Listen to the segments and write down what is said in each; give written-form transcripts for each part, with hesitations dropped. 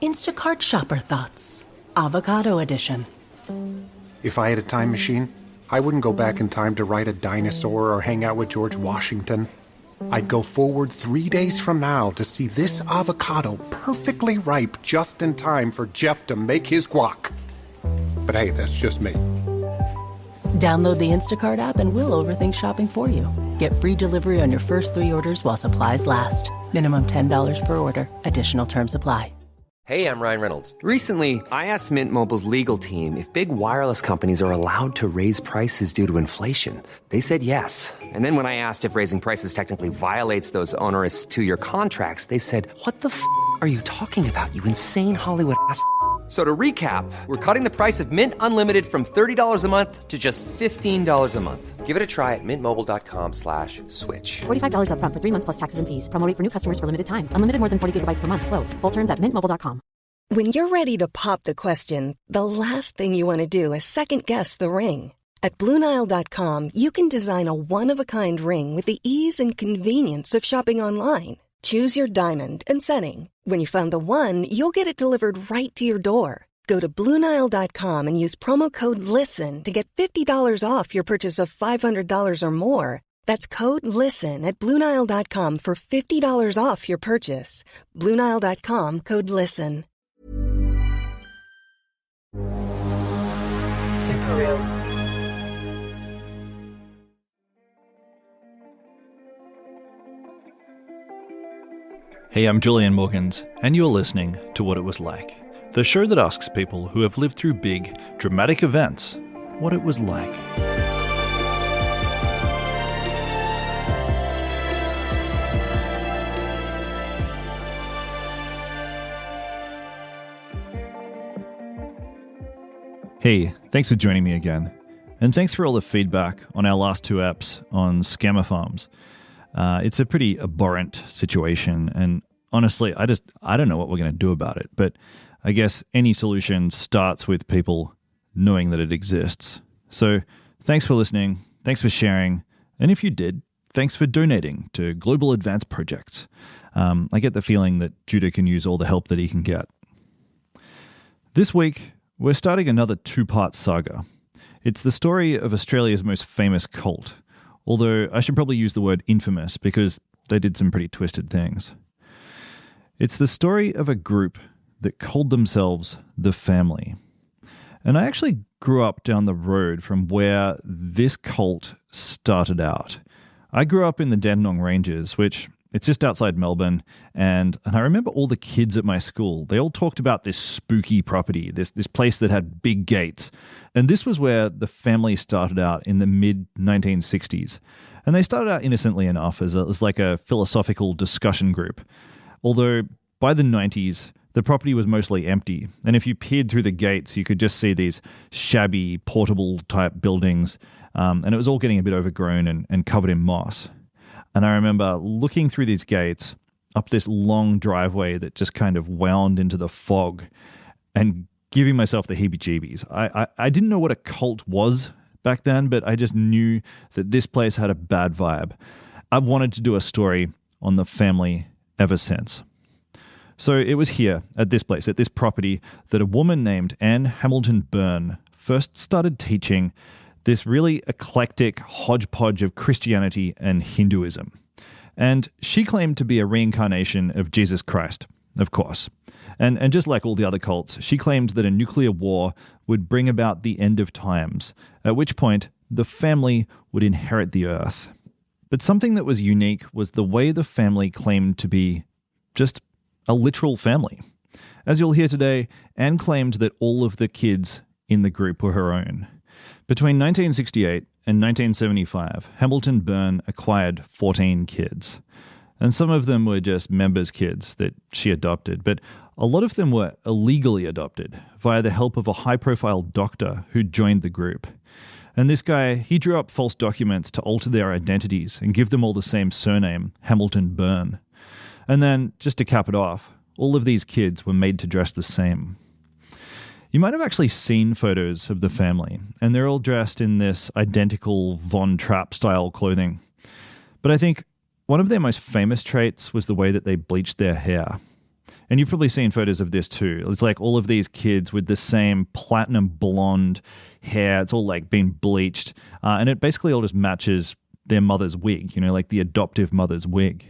Instacart shopper thoughts. Avocado edition. If I had a time machine, I wouldn't go back in time to ride a dinosaur or hang out with George Washington. I'd go forward 3 days from now to see this avocado perfectly ripe just in time for Jeff to make his guac. But hey, that's just me. Download the Instacart app and we'll overthink shopping for you. Get free delivery on your first 3 orders while supplies last. Minimum $10 per order. Additional terms apply. Hey, I'm Ryan Reynolds. Recently, I asked Mint Mobile's legal team if big wireless companies are allowed to raise prices due to inflation. They said yes. And then when I asked if raising prices technically violates those onerous 2-year contracts, they said, "What the f*** are you talking about, you insane Hollywood ass?" So to recap, we're cutting the price of Mint Unlimited from $30 a month to just $15 a month. Give it a try at mintmobile.com/switch. $45 up front for 3 months plus taxes and fees. Promo rate for new customers for limited time. Unlimited more than 40 gigabytes per month. Slows full terms at mintmobile.com. When you're ready to pop the question, the last thing you want to do is second-guess the ring. At BlueNile.com, you can design a one-of-a-kind ring with the ease and convenience of shopping online. Choose your diamond and setting. When you find the one, you'll get it delivered right to your door. Go to BlueNile.com and use promo code LISTEN to get $50 off your purchase of $500 or more. That's code LISTEN at BlueNile.com for $50 off your purchase. BlueNile.com, code LISTEN. Super real. Hey, I'm Julian Morgans, and you're listening to What It Was Like, the show that asks people who have lived through big, dramatic events what it was like. Hey, thanks for joining me again, and thanks for all the feedback on our last 2 apps on scammer farms. It's a pretty abhorrent situation, and honestly, I don't know what we're going to do about it, but I guess any solution starts with people knowing that it exists. So thanks for listening, thanks for sharing, and if you did, thanks for donating to Global Advanced Projects. I get the feeling that Judah can use all the help that he can get. This week, we're starting another 2-part saga. It's the story of Australia's most famous cult, although I should probably use the word infamous because they did some pretty twisted things. It's the story of a group that called themselves The Family. And I actually grew up down the road from where this cult started out. I grew up in the Dandenong Ranges, which it's just outside Melbourne, and I remember all the kids at my school, they all talked about this spooky property, this place that had big gates. And this was where The Family started out in the mid-1960s. And they started out innocently enough as like a philosophical discussion group. Although by the 90s, the property was mostly empty. And if you peered through the gates, you could just see these shabby, portable type buildings. And it was all getting a bit overgrown and covered in moss. And I remember looking through these gates up this long driveway that just kind of wound into the fog and giving myself the heebie-jeebies. I didn't know what a cult was back then, but I just knew that this place had a bad vibe. I've wanted to do a story on The Family ever since. So it was here, at this place, at this property, that a woman named Anne Hamilton Byrne first started teaching this really eclectic hodgepodge of Christianity and Hinduism. And she claimed to be a reincarnation of Jesus Christ, of course. And just like all the other cults, she claimed that a nuclear war would bring about the end of times, at which point the family would inherit the earth. But something that was unique was the way the family claimed to be just a literal family. As you'll hear today, Anne claimed that all of the kids in the group were her own. Between 1968 and 1975, Hamilton Byrne acquired 14 kids. And some of them were just members' kids that she adopted, but a lot of them were illegally adopted via the help of a high-profile doctor who joined the group. And this guy, he drew up false documents to alter their identities and give them all the same surname, Hamilton Byrne. And then, just to cap it off, all of these kids were made to dress the same. You might have actually seen photos of the family, and they're all dressed in this identical Von Trapp-style clothing. But I think one of their most famous traits was the way that they bleached their hair. And you've probably seen photos of this too. It's like all of these kids with the same platinum blonde hair. It's all like been bleached. And it basically all just matches their mother's wig, like the adoptive mother's wig.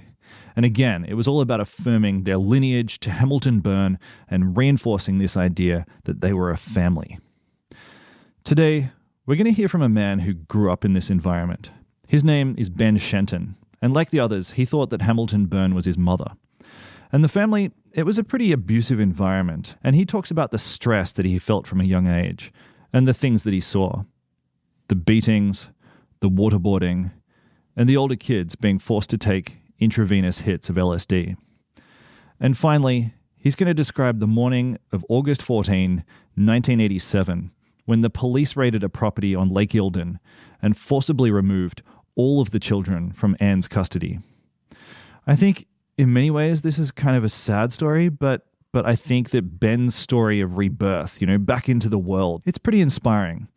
And again, it was all about affirming their lineage to Hamilton Byrne and reinforcing this idea that they were a family. Today, we're going to hear from a man who grew up in this environment. His name is Ben Shenton, and like the others, he thought that Hamilton Byrne was his mother. And the family, it was a pretty abusive environment, and he talks about the stress that he felt from a young age and the things that he saw. The beatings, the waterboarding, and the older kids being forced to take intravenous hits of LSD. And finally, he's going to describe the morning of August 14, 1987, when the police raided a property on Lake Eildon and forcibly removed all of the children from Anne's custody. I think in many ways this is kind of a sad story, but I think that Ben's story of rebirth, back into the world, it's pretty inspiring.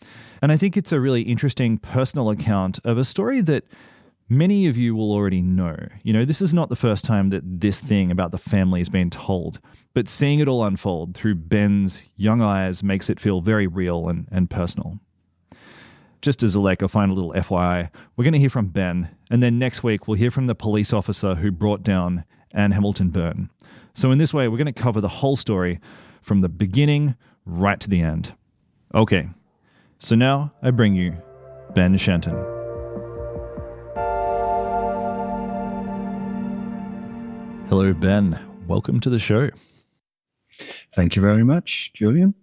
And I think it's a really interesting personal account of a story that many of you will already know. This is not the first time that this thing about the family has been told, but seeing it all unfold through Ben's young eyes makes it feel very real and personal. Just as a final little FYI, we're going to hear from Ben, and then next week we'll hear from the police officer who brought down Anne Hamilton Byrne. So in this way, we're going to cover the whole story from the beginning right to the end. Okay, so now I bring you Ben Shenton. Hello, Ben. Welcome to the show. Thank you very much, Julian.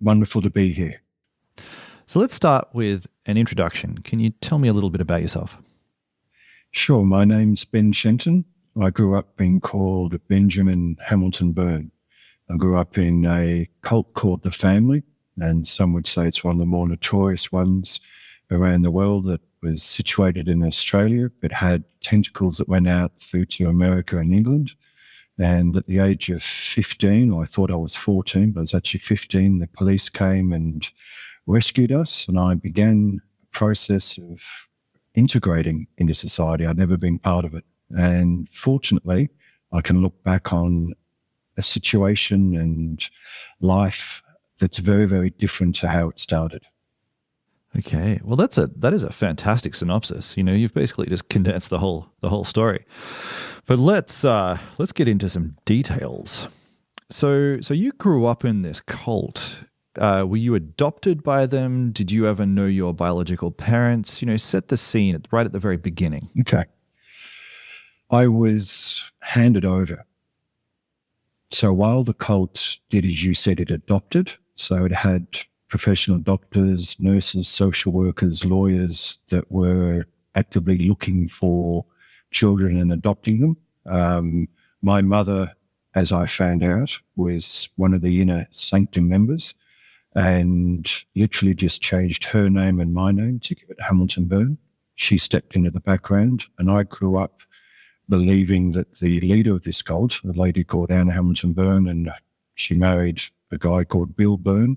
Wonderful to be here. So let's start with an introduction. Can you tell me a little bit about yourself? Sure. My name's Ben Shenton. I grew up being called Benjamin Hamilton Byrne. I grew up in a cult called The Family, and some would say it's one of the more notorious ones around the world that was situated in Australia, but had tentacles that went out through to America and England. And at the age of 15, or I thought I was 14, but I was actually 15, the police came and rescued us, and I began a process of integrating into society. I'd never been part of it. And fortunately, I can look back on a situation and life that's very, very different to how it started. Okay, well, that is a fantastic synopsis. You've basically just condensed the whole story. But let's get into some details. So you grew up in this cult. Were you adopted by them? Did you ever know your biological parents? Set the scene right at the very beginning. Okay, I was handed over. So while the cult did, as you said, it adopted. So it had professional doctors, nurses, social workers, lawyers that were actively looking for children and adopting them. My mother, as I found out, was one of the inner sanctum members and literally just changed her name and my name to give it Hamilton Byrne. She stepped into the background, and I grew up believing that the leader of this cult, a lady called Anne Hamilton Byrne, and she married a guy called Bill Byrne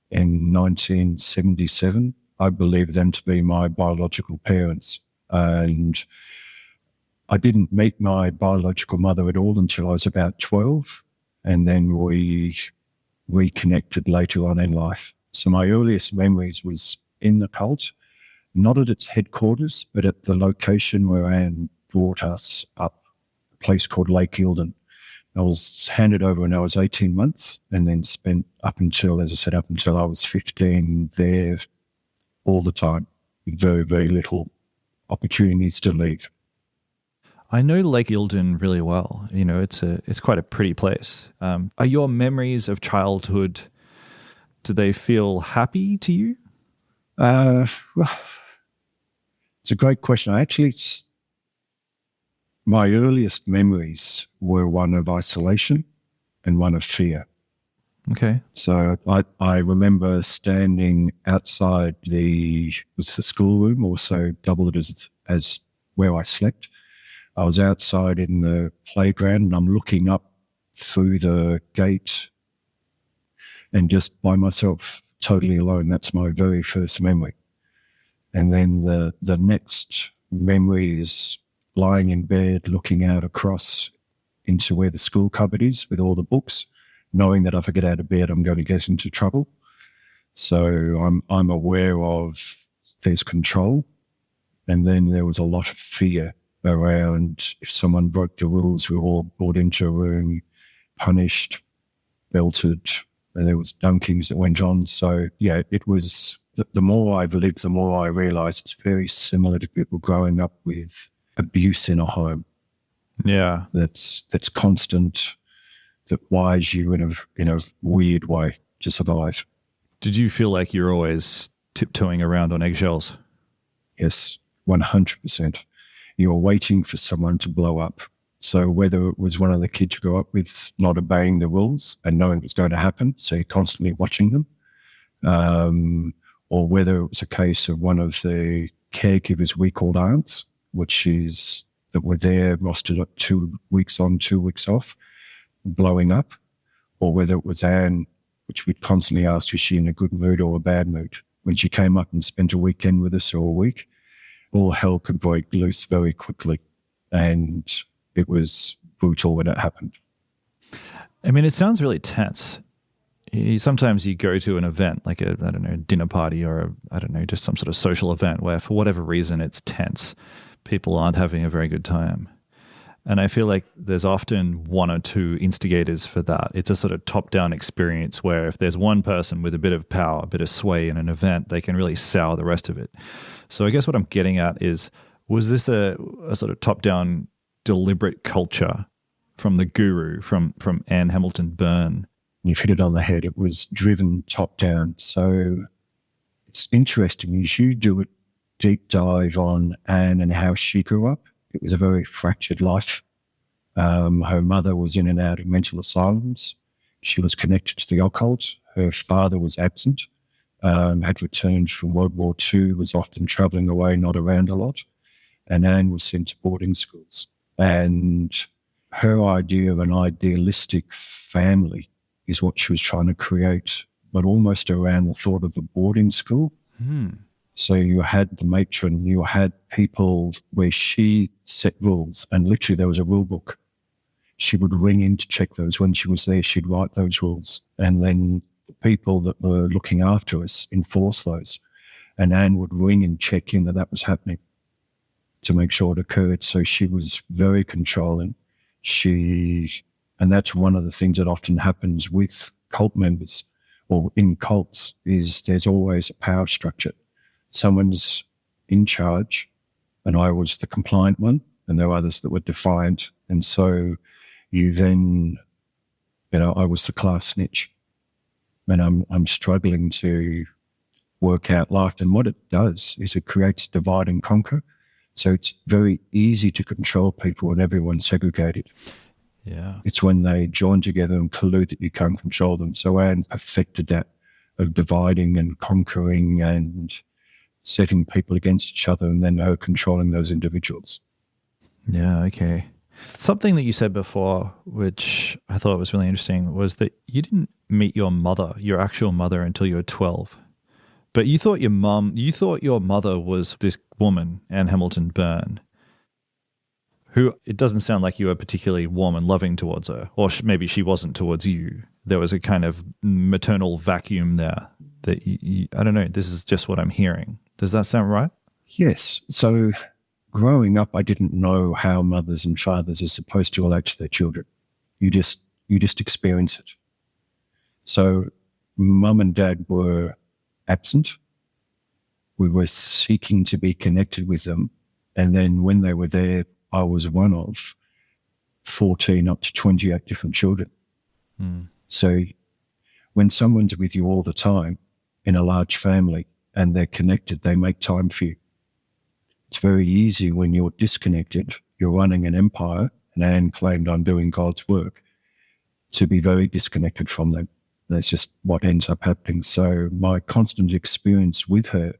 in 1977. I believed them to be my biological parents. And I didn't meet my biological mother at all until I was about 12. And then we reconnected later on in life. So my earliest memories was in the cult, not at its headquarters, but at the location where Anne brought us up, a place called Lake Eildon. I was handed over when I was 18 months and then spent up until I was 15 there all the time, with very, very little opportunities to leave. I know Lake Eildon really well. It's quite a pretty place. Are your memories of childhood, do they feel happy to you? Well, it's a great question. My earliest memories were one of isolation and one of fear. Okay. So I remember standing outside the schoolroom, also doubled as where I slept. I was outside in the playground and I'm looking up through the gate and just by myself, totally alone. That's my very first memory. And then the next memory is lying in bed, looking out across into where the school cupboard is with all the books, knowing that if I get out of bed, I'm going to get into trouble. So I'm aware of there's control. And then there was a lot of fear around if someone broke the rules, we were all brought into a room, punished, belted, and there was dunkings that went on. So, yeah, it was, the more I've lived, the more I realise it's very similar to people growing up with abuse in a home. Yeah. That's constant, that wires you in a weird way to survive. Did you feel like you're always tiptoeing around on eggshells? Yes, 100%. You're waiting for someone to blow up. So whether it was one of the kids you grew up with not obeying the rules and knowing it was going to happen, so you're constantly watching them, or whether it was a case of one of the caregivers we called aunts, which is that were there rostered 2 weeks on, 2 weeks off, blowing up, or whether it was Anne, which we'd constantly ask, is she in a good mood or a bad mood? When she came up and spent a weekend with us or a week, all hell could break loose very quickly. And it was brutal when it happened. I mean, it sounds really tense. Sometimes you go to an event, like a dinner party or just some sort of social event where for whatever reason it's tense. People aren't having a very good time. And I feel like there's often one or two instigators for that. It's a sort of top-down experience where if there's one person with a bit of power, a bit of sway in an event, they can really sour the rest of it. So I guess what I'm getting at is, was this a sort of top-down deliberate culture from the guru, from Anne Hamilton Byrne? You've hit it on the head. It was driven top-down. So it's interesting as you do a deep dive on Anne and how she grew up. It was a very fractured life. Her mother was in and out of mental asylums. She was connected to the occult. Her father was absent, had returned from World War II, was often travelling away, not around a lot. And Anne was sent to boarding schools. And her idea of an idealistic family is what she was trying to create, but almost around the thought of a boarding school. So you had the matron, you had people where she set rules, and literally there was a rule book. She would ring in to check those. When she was there, she'd write those rules. And then the people that were looking after us enforce those. And Anne would ring and check in that was happening to make sure it occurred. So she was very controlling. And that's one of the things that often happens with cult members or in cults, is there's always a power structure. Someone's in charge, and I was the compliant one, and there were others that were defiant. And so you then, I was the class snitch, and I'm struggling to work out life. And what it does is it creates divide and conquer. So it's very easy to control people when everyone's segregated. Yeah. It's when they join together and collude that you can't control them. So Anne perfected that of dividing and conquering and setting people against each other, and then her controlling those individuals. Yeah, okay. Something that you said before, which I thought was really interesting, was that you didn't meet your mother, your actual mother, until you were 12. But you thought your mother was this woman, Anne Hamilton Byrne, who it doesn't sound like you were particularly warm and loving towards her, or maybe she wasn't towards you. There was a kind of maternal vacuum there that I don't know, this is just what I'm hearing. Does that sound right? Yes. So growing up, I didn't know how mothers and fathers are supposed to relate to their children. You just experience it. So mum and dad were absent. We were seeking to be connected with them. And then when they were there, I was one of 14 up to 28 different children. So when someone's with you all the time in a large family and they're connected, they make time for you. It's very easy when you're disconnected, you're running an empire, and Anne claimed I'm doing God's work, to be very disconnected from them. That's just what ends up happening. So my constant experience with her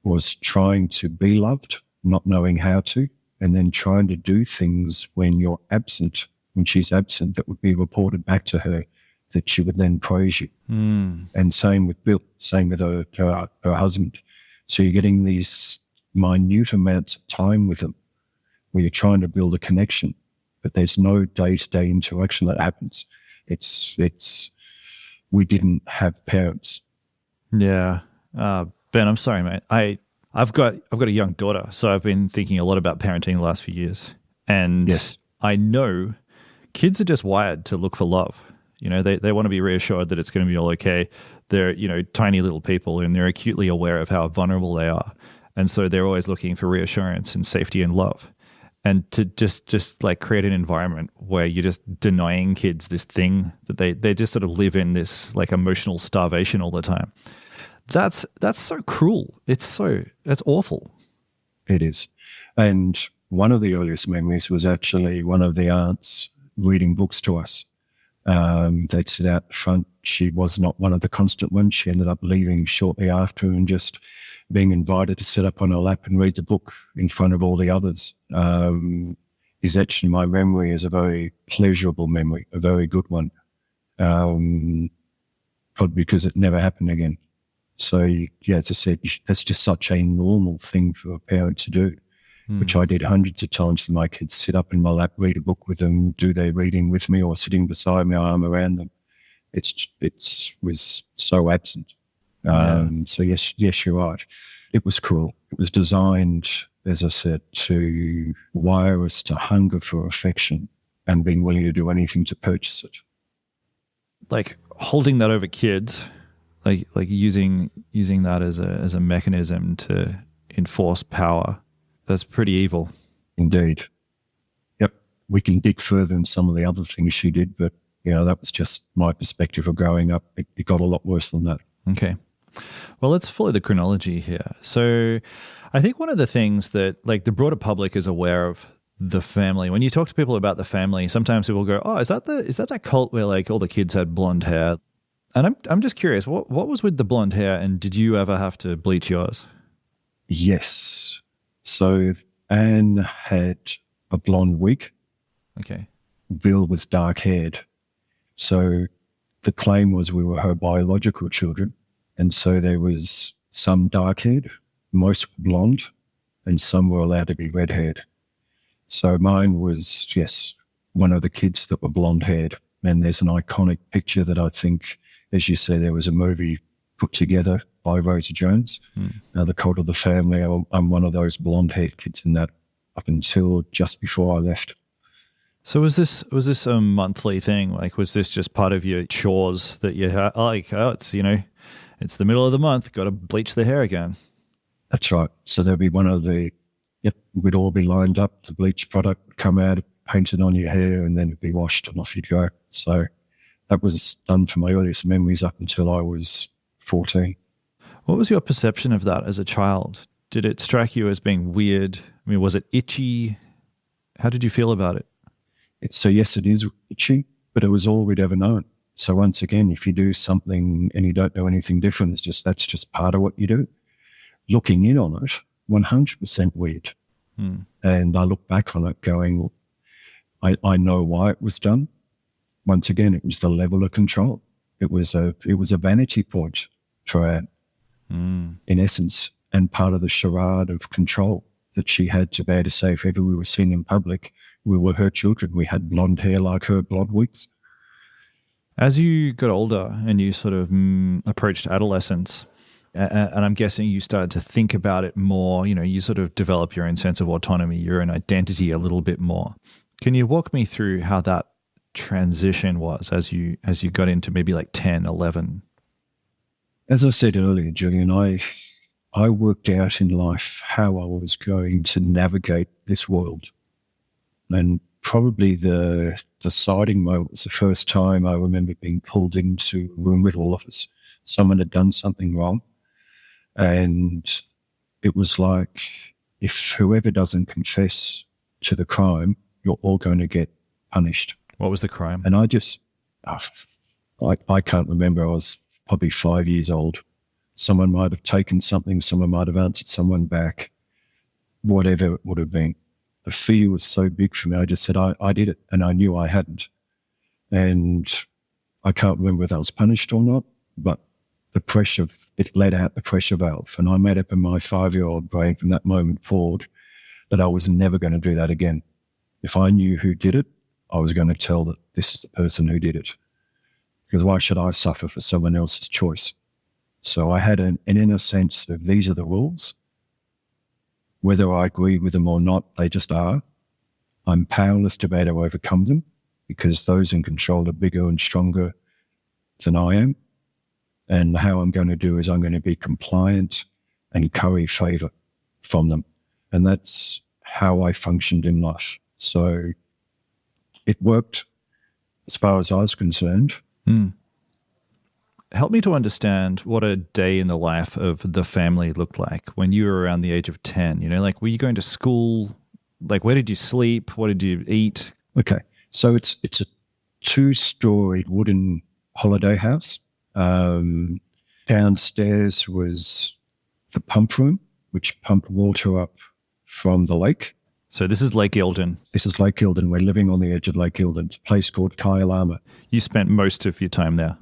was trying to be loved, not knowing how to, and then trying to do things when you're absent, when she's absent, that would be reported back to her, that she would then praise you. And same with Bill, same with her husband. So you're getting these minute amounts of time with them where you're trying to build a connection. but there's no day-to-day interaction that happens. We didn't have parents. Yeah. Ben, I'm sorry, mate. I've got a young daughter, so I've been thinking a lot about parenting the last few years. And Yes. I know kids are just wired to look for love. You know, they want to be reassured that it's going to be all okay. They're, tiny little people, and they're acutely aware of how vulnerable they are. And so they're always looking for reassurance and safety and love. And to just like create an environment where you're just denying kids this thing that they just sort of live in, this like emotional starvation all the time. That's so cruel. That's awful. It is. And one of the earliest memories was actually one of the aunts reading books to us. They'd sit out the front. She was not one of the constant ones. She ended up leaving shortly after and just being invited to sit up on her lap and read the book in front of all the others. Is etched in my memory as a very pleasurable memory, a very good one, probably because it never happened again. So, yeah, as I said, that's just such a normal thing for a parent to do, which I did hundreds of times with my kids, sit up in my lap, read a book with them, do their reading with me, or sitting beside me, arm around them. It was so absent. So yes, you're right. It was cruel. It was designed, as I said, to wire us to hunger for affection and being willing to do anything to purchase it. Like holding that over kids, like using that as a mechanism to enforce power. That's pretty evil. Indeed. Yep. We can dig further in some of the other things she did, but that was just my perspective of growing up. It got a lot worse than that. Okay. Well, let's follow the chronology here. So I think one of the things that like the broader public is aware of the family. When you talk to people about the family, sometimes people go, "Oh, is that cult where like all the kids had blonde hair?" And I'm just curious, what was with the blonde hair, and did you ever have to bleach yours? Yes. So Anne had a blonde wig. Okay. Bill was dark-haired. So the claim was we were her biological children. And so there was some dark-haired, most blonde, and some were allowed to be red-haired. So mine was, yes, one of the kids that were blonde-haired. And there's an iconic picture that I think, as you say, there was a movie put together by Rosa Jones. The Cult of the Family. I'm one of those blonde-haired kids in that up until just before I left. So was this a monthly thing? Like, was this just part of your chores that you had? Like, it's the middle of the month, got to bleach the hair again. That's right. So there'd be we'd all be lined up. The bleach product would come out, painted on your hair, and then it'd be washed and off you'd go. So that was done for my earliest memories up until I was 14. What was your perception of that as a child? Did it strike you as being weird? I mean, was it itchy? How did you feel about it? Yes, it is itchy, but it was all we'd ever known. So once again, if you do something and you don't know anything different, that's just part of what you do. Looking in on it, 100% weird. And I look back on it going, I know why it was done. Once again, it was the level of control. It was a vanity point for Anne, in essence, and part of the charade of control that she had to be able to say if ever we were seen in public, we were her children. We had blonde hair like her, blonde wigs. As you got older and you sort of approached adolescence, and I'm guessing you started to think about it more, you sort of develop your own sense of autonomy, your own identity a little bit more. Can you walk me through how that transition was as you got into maybe like 10, 11? As I said earlier, Julian, I worked out in life how I was going to navigate this world. And probably the deciding moment was the first time I remember being pulled into a room with all of us. Someone had done something wrong. And it was like, if whoever doesn't confess to the crime, you're all going to get punished. What was the crime? And I can't remember. I was probably 5 years old. Someone might have taken something. Someone might have answered someone back. Whatever it would have been. The fear was so big for me. I just said, I did it, and I knew I hadn't. And I can't remember whether I was punished or not, but the pressure, it let out the pressure valve. And I made up in my 5-year-old brain from that moment forward that I was never going to do that again. If I knew who did it, I was going to tell that this is the person who did it. Because why should I suffer for someone else's choice? So I had an inner sense of these are the rules. Whether I agree with them or not, they just are. I'm powerless to be able to overcome them because those in control are bigger and stronger than I am. And how I'm going to do is I'm going to be compliant and curry favour from them. And that's how I functioned in life. So it worked as far as I was concerned. Help me to understand what a day in the life of the family looked like when you were around the age of 10. You know, like, were you going to school? Like, where did you sleep? What did you eat? Okay. So it's a 2-storied wooden holiday house. Downstairs was the pump room, which pumped water up from the lake. So this is Lake Eildon. This is Lake Eildon. We're living on the edge of Lake Eildon. It's a place called Kyalama. You spent most of your time there.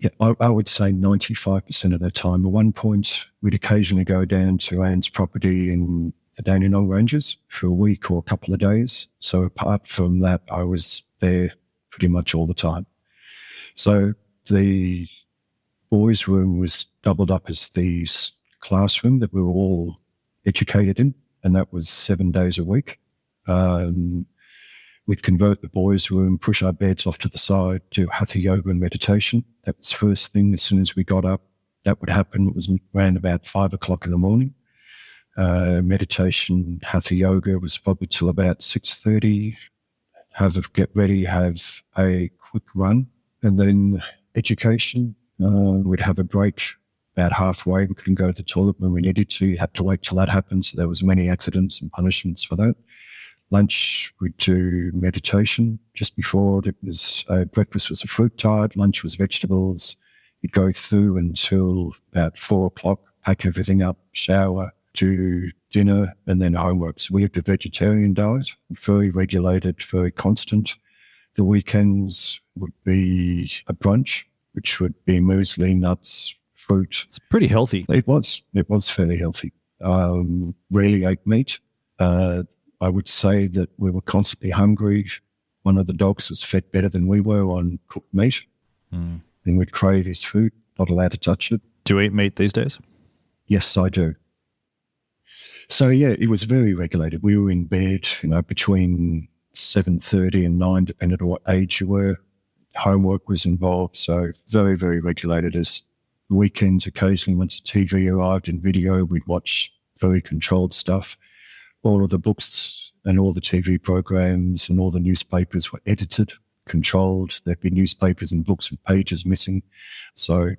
Yeah, I would say 95% of the time. At one point, we'd occasionally go down to Anne's property in the Dandenong Ranges for a week or a couple of days. So apart from that, I was there pretty much all the time. So the boys' room was doubled up as the classroom that we were all educated in, and that was 7 days a week. We'd convert the boys' room, push our beds off to the side, do hatha yoga and meditation. That was first thing as soon as we got up. That would happen. It was around about 5 o'clock in the morning. Meditation, hatha yoga was probably till about 6:30. Get ready, have a quick run, and then education. We'd have a break about halfway. We couldn't go to the toilet when we needed to. You had to wait till that happened. So there was many accidents and punishments for that. Lunch, we'd do meditation. Just before it was breakfast was a fruit tart. Lunch was vegetables. You'd go through until about 4 o'clock, pack everything up, shower, do dinner, and then homework. So we had a vegetarian diet, very regulated, very constant. The weekends would be a brunch, which would be muesli, nuts, fruit. It's pretty healthy. It was fairly healthy. Rarely ate meat. I would say that we were constantly hungry. One of the dogs was fed better than we were on cooked meat. Then we'd crave his food, not allowed to touch it. Do you eat meat these days? Yes, I do. So, yeah, it was very regulated. We were in bed, between 7:30 and 9, depending on what age you were. Homework was involved, so very, very regulated. As weekends, occasionally, once the TV arrived in video, we'd watch very controlled stuff. All of the books and all the TV programs and all the newspapers were edited, controlled. There'd be newspapers and books with pages missing. So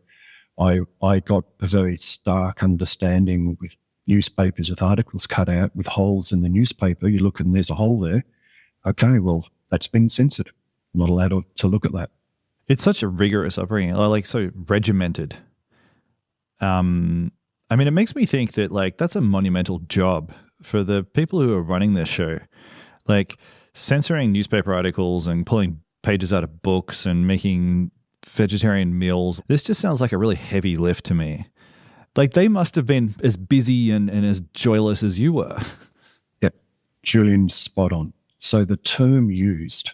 I got a very stark understanding with newspapers with articles cut out with holes in the newspaper. You look and there's a hole there. Okay, well, that's been censored. I'm not allowed to look at that. It's such a rigorous upbringing, like so regimented. I mean, it makes me think that that's a monumental job for the people who are running this show, like censoring newspaper articles and pulling pages out of books and making vegetarian meals. This just sounds like a really heavy lift to me. Like they must have been as busy and as joyless as you were. Yeah, Julian's spot on. So the term used,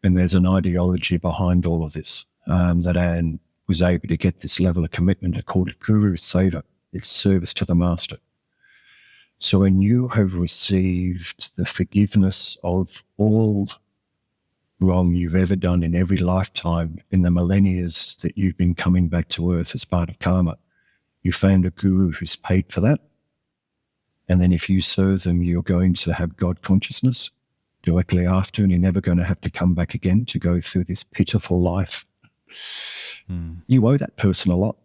and there's an ideology behind all of this, that Anne was able to get this level of commitment. I called it Guru Seva. It's service to the master. So when you have received the forgiveness of all wrong you've ever done in every lifetime in the millennia that you've been coming back to earth as part of karma, you found a guru who's paid for that. And then if you serve them, you're going to have God consciousness directly after, and you're never going to have to come back again to go through this pitiful life. You owe that person a lot.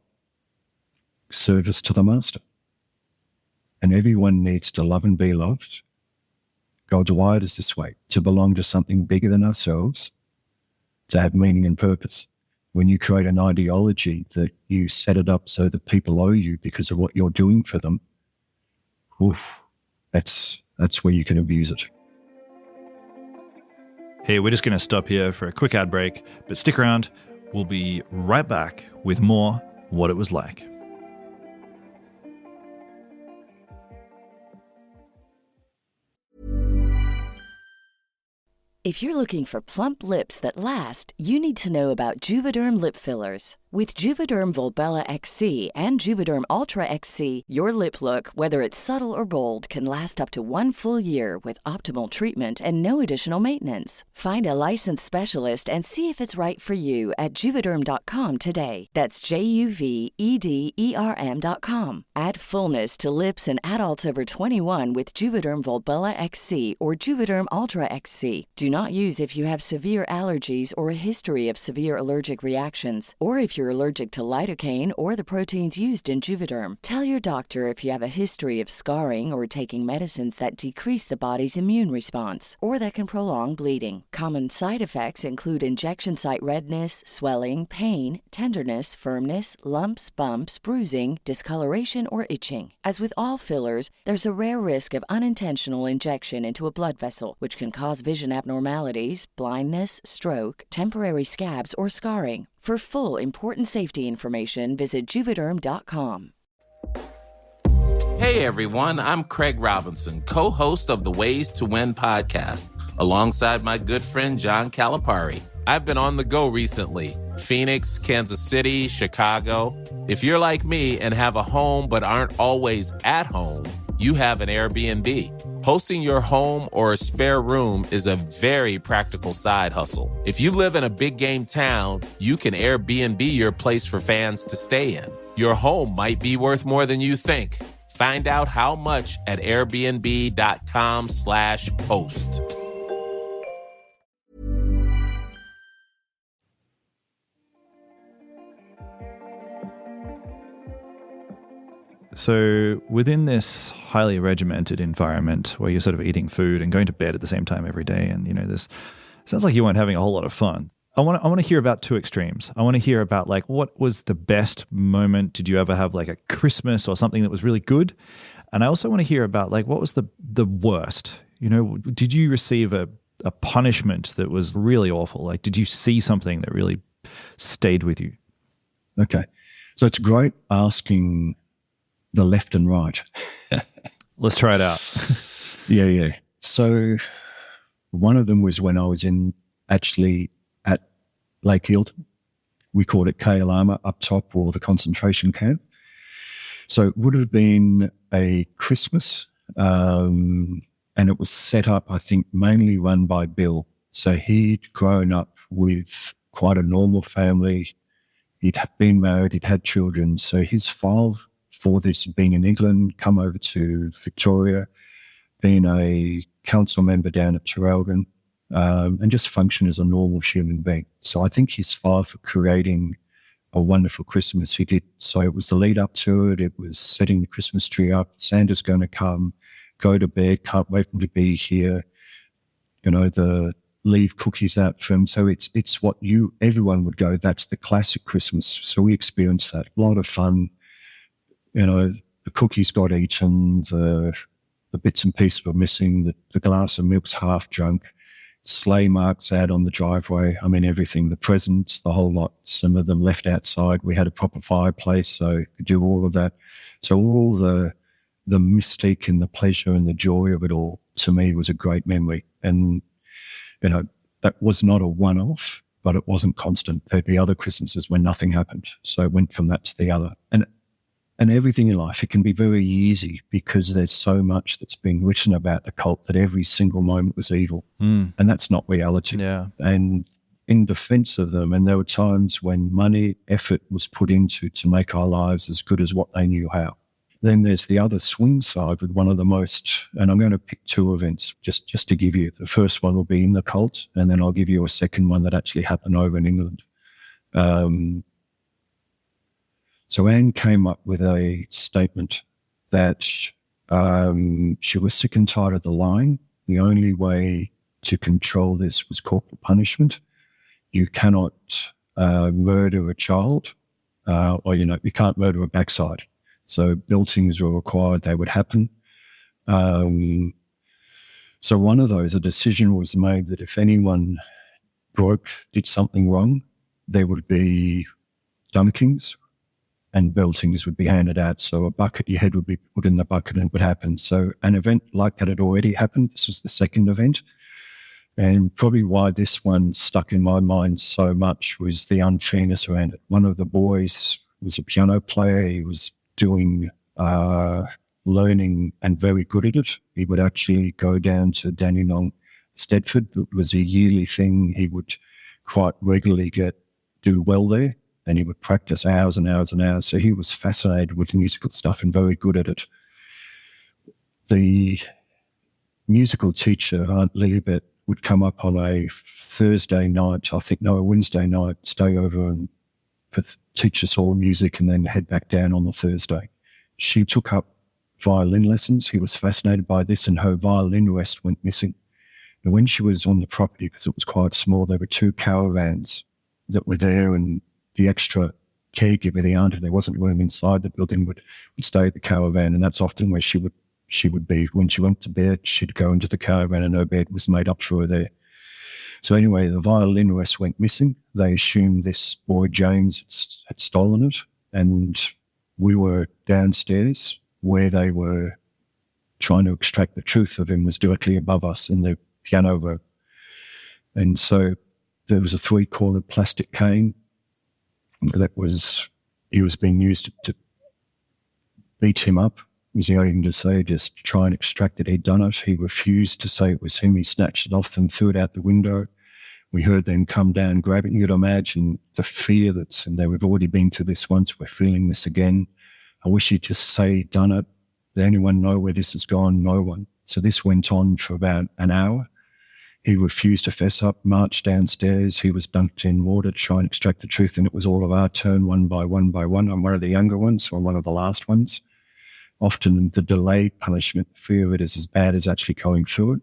Service to the master. And everyone needs to love and be loved. God's wired us this way, to belong to something bigger than ourselves, to have meaning and purpose. When you create an ideology that you set it up so that people owe you because of what you're doing for them, that's where you can abuse it. Hey, we're just going to stop here for a quick ad break, but stick around. We'll be right back with more What It Was Like. If you're looking for plump lips that last, you need to know about Juvederm lip fillers. With Juvederm Volbella XC and Juvederm Ultra XC, your lip look, whether it's subtle or bold, can last up to 1 full year with optimal treatment and no additional maintenance. Find a licensed specialist and see if it's right for you at Juvederm.com today. That's JUVEDERM.com. Add fullness to lips in adults over 21 with Juvederm Volbella XC or Juvederm Ultra XC. Do not use if you have severe allergies or a history of severe allergic reactions, or if you're allergic to lidocaine or the proteins used in Juvederm. Tell your doctor if you have a history of scarring or taking medicines that decrease the body's immune response or that can prolong bleeding. Common side effects include injection site redness, swelling, pain, tenderness, firmness, lumps, bumps, bruising, discoloration, or itching. As with all fillers, there's a rare risk of unintentional injection into a blood vessel, which can cause vision abnormalities, blindness, stroke, temporary scabs, or scarring. For full, important safety information, visit Juvederm.com. Hey everyone, I'm Craig Robinson, co-host of the Ways to Win podcast, alongside my good friend John Calipari. I've been on the go recently. Phoenix, Kansas City, Chicago. If you're like me and have a home but aren't always at home, you have an Airbnb. Hosting your home or a spare room is a very practical side hustle. If you live in a big game town, you can Airbnb your place for fans to stay in. Your home might be worth more than you think. Find out how much at airbnb.com/host. So within this highly regimented environment where you're sort of eating food and going to bed at the same time every day, and this sounds like you weren't having a whole lot of fun. I want to hear about two extremes. I want to hear about like what was the best moment? Did you ever have like a Christmas or something that was really good? And I also want to hear about like what was the worst? Did you receive a punishment that was really awful? Like did you see something that really stayed with you? Okay. So it's great asking the left and right. Let's try it out. Yeah. So one of them was when I was actually at Lake Hilton. We called it Kyalama up top, or the concentration camp. So it would have been a Christmas, and it was set up, I think, mainly run by Bill. So he'd grown up with quite a normal family. He'd been married, he'd had children. So his file for this, being in England, come over to Victoria, being a council member down at Traralgon, and just function as a normal human being. So I think his file for creating a wonderful Christmas he did. So it was the lead up to it. It was setting the Christmas tree up. Santa's going to come, go to bed, can't wait for him to be here. The leave cookies out for him. So it's what everyone would go, that's the classic Christmas. So we experienced that. A lot of fun. The cookies got eaten, the bits and pieces were missing, the glass of milk's half drunk, sleigh marks out on the driveway. I mean, everything, the presents, the whole lot. Some of them left outside. We had a proper fireplace, so could do all of that. So all the mystique and the pleasure and the joy of it all, to me, was a great memory. And, that was not a one-off, but it wasn't constant. There'd be other Christmases when nothing happened. So it went from that to the other. And everything in life, it can be very easy because there's so much that's been written about the cult that every single moment was evil. And that's not reality. Yeah. And in defense of them, and there were times when money, effort was put into to make our lives as good as what they knew how. Then there's the other swing side with one of the most, and I'm going to pick two events just to give you. The first one will be in the cult, and then I'll give you a second one that actually happened over in England. So Anne came up with a statement that she was sick and tired of the lying. The only way to control this was corporal punishment. You cannot murder a child, or you can't murder a backside. So beltings were required; they would happen. So one of those, a decision was made that if anyone did something wrong, there would be dunkings. And beltings would be handed out. So your head would be put in the bucket and it would happen. So an event like that had already happened. This was the second event. And probably why this one stuck in my mind so much was the unfairness around it. One of the boys was a piano player. He was doing learning and very good at it. He would actually go down to Dandenong, Stedford. It was a yearly thing. He would quite regularly do well there, and he would practice hours and hours and hours. So he was fascinated with musical stuff and very good at it. The musical teacher, Aunt Leibert, would come up on a Wednesday night, stay over and teach us all music and then head back down on the Thursday. She took up violin lessons. He was fascinated by this, and her violin rest went missing. And when she was on the property, because it was quite small, there were 2 caravans that were there, and the extra caregiver, the auntie, there wasn't room inside the building, would stay at the caravan, and that's often where she would be. When she went to bed, she'd go into the caravan and her bed was made up for her there. So anyway, the violin rest went missing. They assumed this boy, James, had stolen it, and we were downstairs where they were trying to extract the truth of him was directly above us in the piano room. And so there was a 3-cornered plastic cane he was being used to beat him up. Was the only thing to say, just try and extract that he'd done it. He refused to say it was him. He snatched it off them, threw it out the window. We heard them come down, grab it. You could imagine the fear we've already been through this once. We're feeling this again. I wish he'd just say he'd done it. Did anyone know where this has gone? No one. So this went on for about an hour. He refused to fess up, marched downstairs. He was dunked in water to try and extract the truth, and it was all of our turn, one by one by one. I'm one of the younger ones, or one of the last ones. Often the delayed punishment, fear of it is as bad as actually going through it.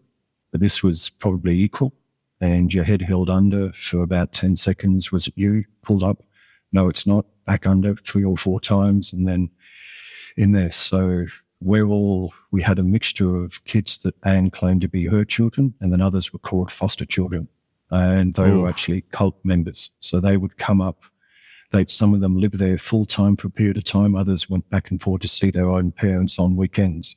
But this was probably equal. And your head held under for about 10 seconds. Was it you? Pulled up? No, it's not. Back under 3 or 4 times, and then in there. So we had a mixture of kids that Anne claimed to be her children, and then others were called foster children. And they were actually cult members. So they would come up. Some of them lived there full time for a period of time. Others went back and forth to see their own parents on weekends.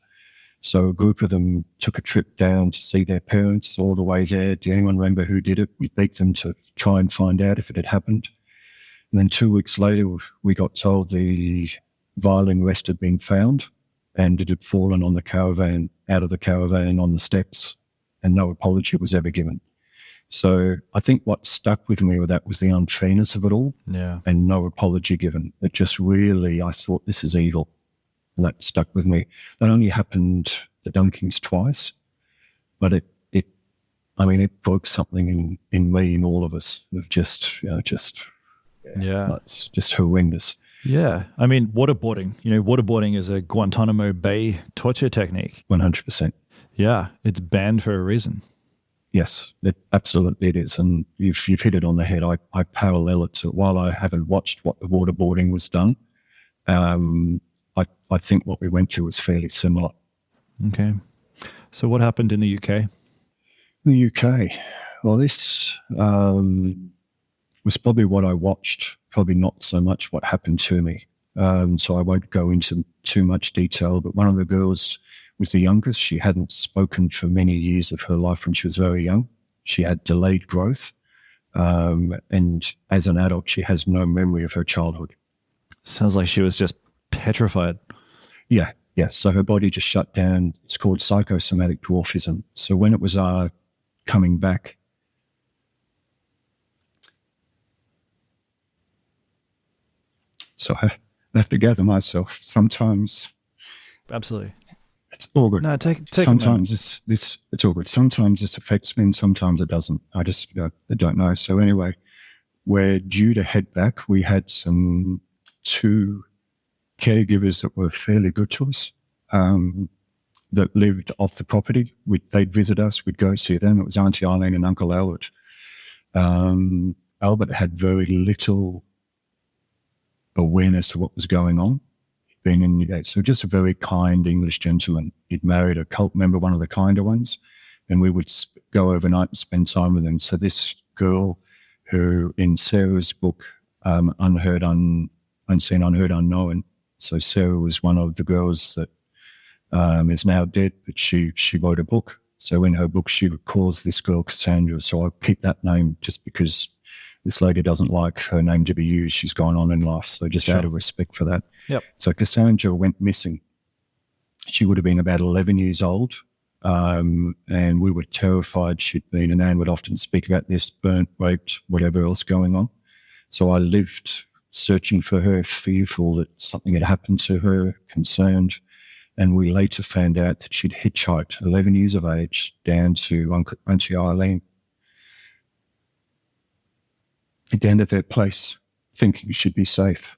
So a group of them took a trip down to see their parents all the way there. Do anyone remember who did it? We begged them to try and find out if it had happened. And then 2 weeks later, we got told the violin rest had been found and it had fallen on the caravan, out of the caravan on the steps, and no apology was ever given. So I think what stuck with me with that was the unfairness of it all, and no apology given. It just really, I thought, this is evil. And that stuck with me. That only happened the Dunkings twice, but it broke something in me, in all of us, of it's just horrendous. Yeah. I mean, waterboarding. Waterboarding is a Guantanamo Bay torture technique. 100%. Yeah. It's banned for a reason. Yes, absolutely it is. And you've hit it on the head. I parallel it to, while I haven't watched what the waterboarding was done, I think what we went through was fairly similar. Okay. So what happened in the UK? In the UK, well, this was probably what I watched, probably not so much what happened to me. So I won't go into too much detail, but one of the girls was the youngest. She hadn't spoken for many years of her life when she was very young. She had delayed growth. And as an adult, she has no memory of her childhood. Sounds like she was just petrified. Yeah. So her body just shut down. It's called psychosomatic dwarfism. So when it was coming back, so I have to gather myself. Sometimes, absolutely, it's all good. No, take sometimes it's all good. Sometimes this affects me, and sometimes it doesn't. I just I don't know. So anyway, we're due to head back. We had 2 caregivers that were fairly good to us, that lived off the property. They'd visit us. We'd go see them. It was Auntie Eileen and Uncle Albert. Albert had very little awareness of what was going on, being in the so just a very kind English gentleman. He'd married a cult member, one of the kinder ones, and we would go overnight and spend time with him. So this girl, who in Sarah's book, Unseen, Unheard, Unknown. So Sarah was one of the girls that is now dead, but she wrote a book, So in her book, she calls this girl Cassandra. So I'll keep that name just because this lady doesn't like her name to be used. She's gone on in life. So just out of respect for that. Yep. So Cassandra went missing. She would have been about 11 years old. And we were terrified she'd been, and Anne would often speak about this, burnt, raped, whatever else going on. So I lived searching for her, fearful that something had happened to her, concerned. And we later found out that she'd hitchhiked 11 years of age down to Auntie Eileen. Down at that place, thinking she'd be safe.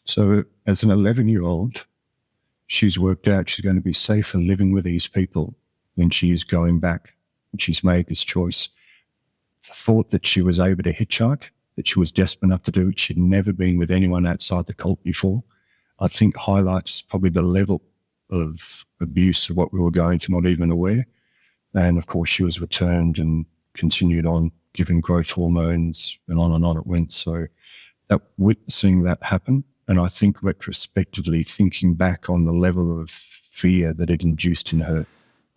So as an 11-year-old, she's worked out she's going to be safer living with these people when she is going back. And she's made this choice. The thought that she was able to hitchhike, that she was desperate enough to do it, she'd never been with anyone outside the cult before, I think highlights probably the level of abuse of what we were going through, not even aware. And of course, she was returned and continued on giving growth hormones, and on it went. So that witnessing that happen, and I think retrospectively thinking back on the level of fear that it induced in her.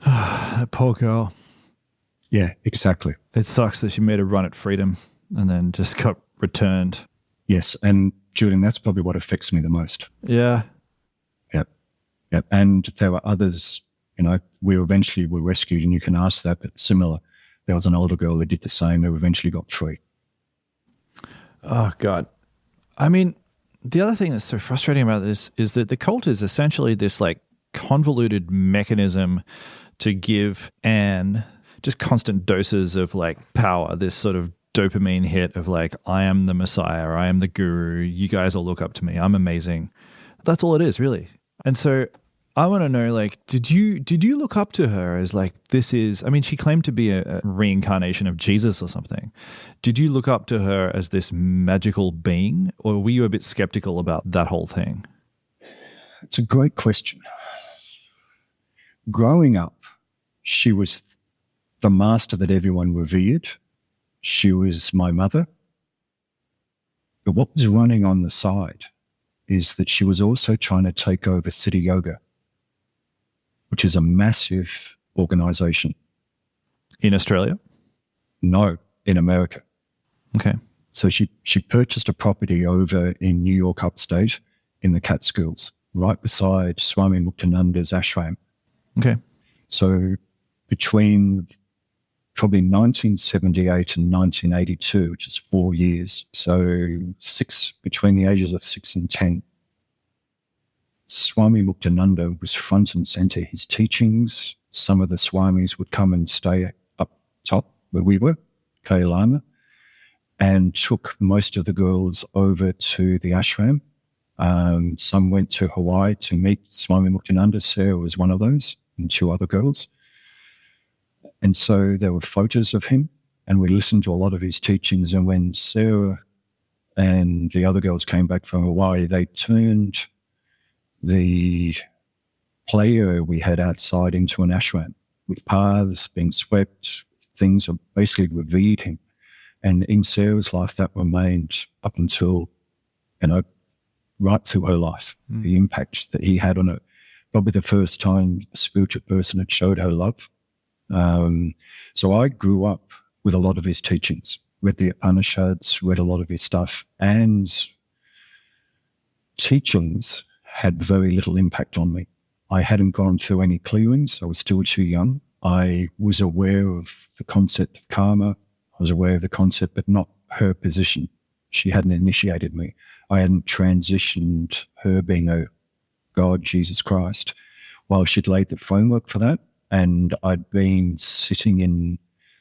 That poor girl. Yeah, exactly. It sucks that she made a run at freedom and then just got returned. Yes, and Julian, that's probably what affects me the most. Yeah. Yep. And there were others, we eventually were rescued, and you can ask that, but similar. There was an older girl that did the same, who eventually got free. Oh, God. I mean, the other thing that's so frustrating about this is that the cult is essentially this like convoluted mechanism to give Anne just constant doses of like power, this sort of dopamine hit of like, I am the Messiah, I am the guru, you guys all look up to me, I'm amazing. That's all it is, really. And so I want to know, like, did you look up to her as like, this is, I mean, she claimed to be a reincarnation of Jesus or something. Did you look up to her as this magical being, or were you a bit skeptical about that whole thing? It's a great question. Growing up, she was the master that everyone revered. She was my mother. But what was running on the side is that she was also trying to take over City Yoga, which is a massive organization. In Australia? No, in America. Okay. So she purchased a property over in New York upstate in the Catskills, right beside Swami Muktananda's ashram. Okay. So between probably 1978 and 1982, which is 4 years, so between the ages of 6 and 10, Swami Muktananda was front and center. His teachings, some of the Swamis would come and stay up top where we were, Kailama, and took most of the girls over to the ashram. Some went to Hawaii to meet Swami Muktananda. Sarah was one of those, and 2 other girls. And so there were photos of him, and we listened to a lot of his teachings. And when Sarah and the other girls came back from Hawaii, they turned the play area we had outside into an ashram with paths being swept, things that basically revered him. And in Sarah's life, that remained up until, right through her life, the impact that he had on her. Probably the first time a spiritual person had showed her love. So I grew up with a lot of his teachings, read the Upanishads, read a lot of his stuff, and teachings had very little impact on me. I hadn't gone through any clearings. I was still too young. I was aware of the concept of karma. I was aware of the concept, but not her position. She hadn't initiated me. I hadn't transitioned her being a God, Jesus Christ, while she'd laid the framework for that. And I'd been sitting in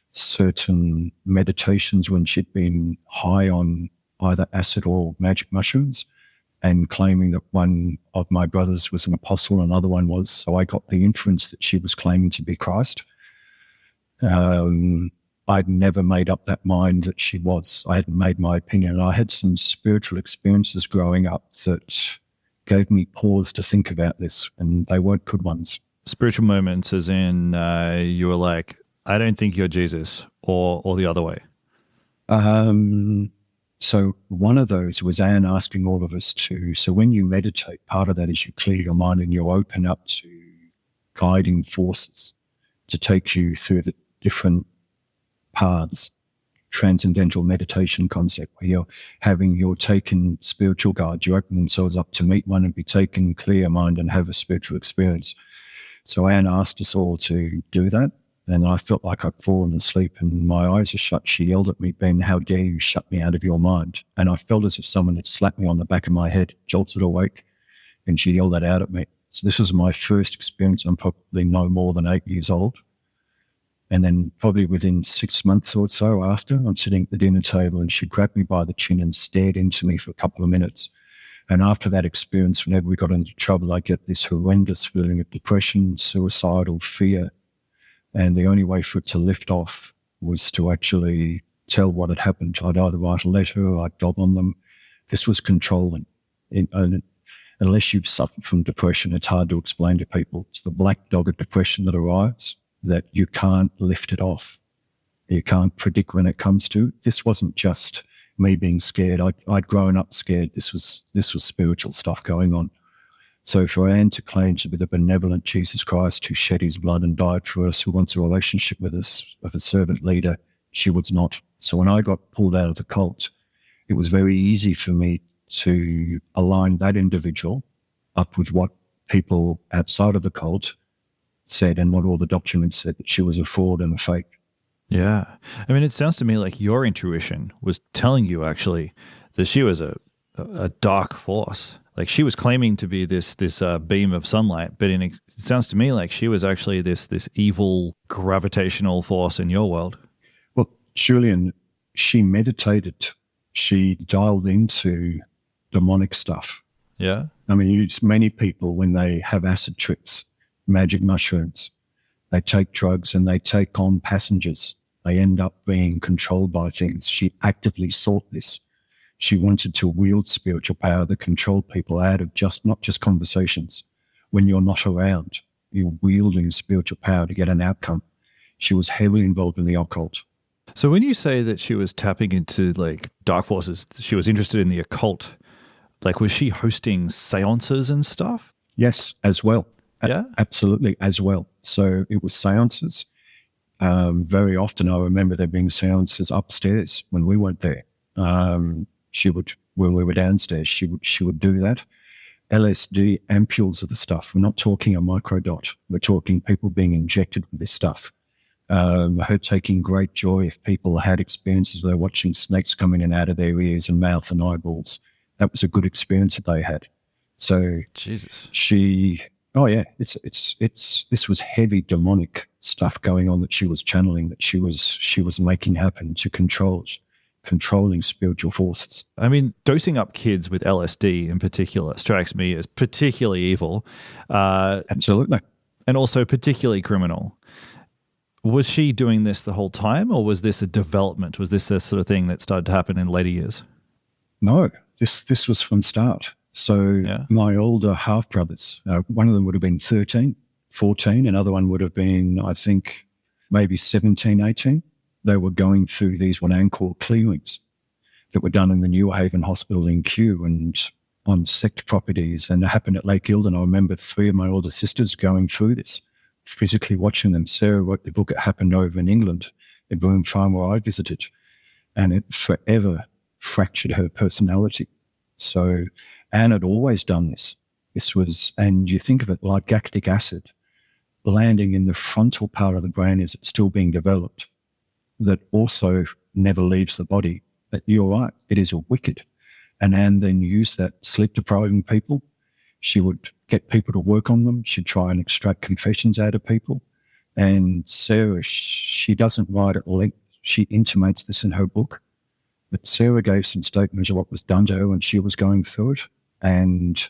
certain meditations when she'd been high on either acid or magic mushrooms, and claiming that one of my brothers was an apostle and another one was. So I got the inference that she was claiming to be Christ. I'd never made up that mind that she was. I hadn't made my opinion. I had some spiritual experiences growing up that gave me pause to think about this, and they weren't good ones. Spiritual moments as in you were like, I don't think you're Jesus, or the other way? So one of those was Anne asking all of us to, so when you meditate, part of that is you clear your mind and you open up to guiding forces to take you through the different paths, transcendental meditation concept, where you're taken spiritual guides, you open themselves up to meet one and be taken clear mind and have a spiritual experience. So Anne asked us all to do that, and I felt like I'd fallen asleep and my eyes were shut. She yelled at me, "Ben, how dare you shut me out of your mind?" And I felt as if someone had slapped me on the back of my head, jolted awake, and she yelled that out at me. So this was my first experience. I'm probably no more than 8 years old. And then probably within 6 months or so after, I'm sitting at the dinner table and she grabbed me by the chin and stared into me for a couple of minutes. And after that experience, whenever we got into trouble, I get this horrendous feeling of depression, suicidal fear. And the only way for it to lift off was to actually tell what had happened. I'd either write a letter or I'd dob on them. This was controlling. Unless you've suffered from depression, it's hard to explain to people. It's the black dog of depression that arrives, that you can't lift it off. You can't predict when it comes to. This wasn't just me being scared. I'd grown up scared. This was spiritual stuff going on. So for Anne to claim to be the benevolent Jesus Christ who shed his blood and died for us, who wants a relationship with us, of a servant leader, she was not. So when I got pulled out of the cult, it was very easy for me to align that individual up with what people outside of the cult said and what all the documents said, that she was a fraud and a fake. Yeah. I mean, it sounds to me like your intuition was telling you actually that she was a dark force. Like she was claiming to be this beam of sunlight, but it sounds to me like she was actually this evil gravitational force in your world. Well, Julian, she meditated. She dialed into demonic stuff. Yeah. I mean, many people, when they have acid trips, magic mushrooms, they take drugs and they take on passengers. They end up being controlled by things. She actively sought this. She wanted to wield spiritual power that controlled people out of not just conversations. When you're not around, you're wielding spiritual power to get an outcome. She was heavily involved in the occult. So when you say that she was tapping into like dark forces, she was interested in the occult, like was she hosting seances and stuff? Yes, as well. Yeah? Absolutely, as well. So it was seances. Very often I remember there being seances upstairs when we weren't there. When we were downstairs, she would do that. LSD ampules of the stuff. We're not talking a microdot. We're talking people being injected with this stuff. Her taking great joy if people had experiences where they're watching snakes coming in and out of their ears and mouth and eyeballs. That was a good experience that they had. So Jesus. This was heavy demonic stuff going on that she was channeling, that she was making happen to controlling spiritual forces. I mean, dosing up kids with LSD in particular strikes me as particularly evil. Absolutely. And also particularly criminal. Was she doing this the whole time, or was this a development? Was this a sort of thing that started to happen in later years? No, this was from start. So my older half-brothers, one of them would have been 13, 14, another one would have been, I think, maybe 17, 18. They were going through these what Anne called clearings that were done in the New Haven Hospital in Kew and on sect properties, and it happened at Lake Eildon. I remember 3 of my older sisters going through this, physically watching them. Sarah wrote the book. It happened over in England at Broome Farm where I visited, and it forever fractured her personality. So Anne had always done this. This was, and you think of it like lactic acid landing in the frontal part of the brain as it's still being developed, that also never leaves the body. But you're right, it is a wicked. And Anne then used that, sleep depriving people. She would get people to work on them. She'd try and extract confessions out of people. And Sarah, she doesn't write at length. She intimates this in her book. But Sarah gave some statements of what was done to her when she was going through it. And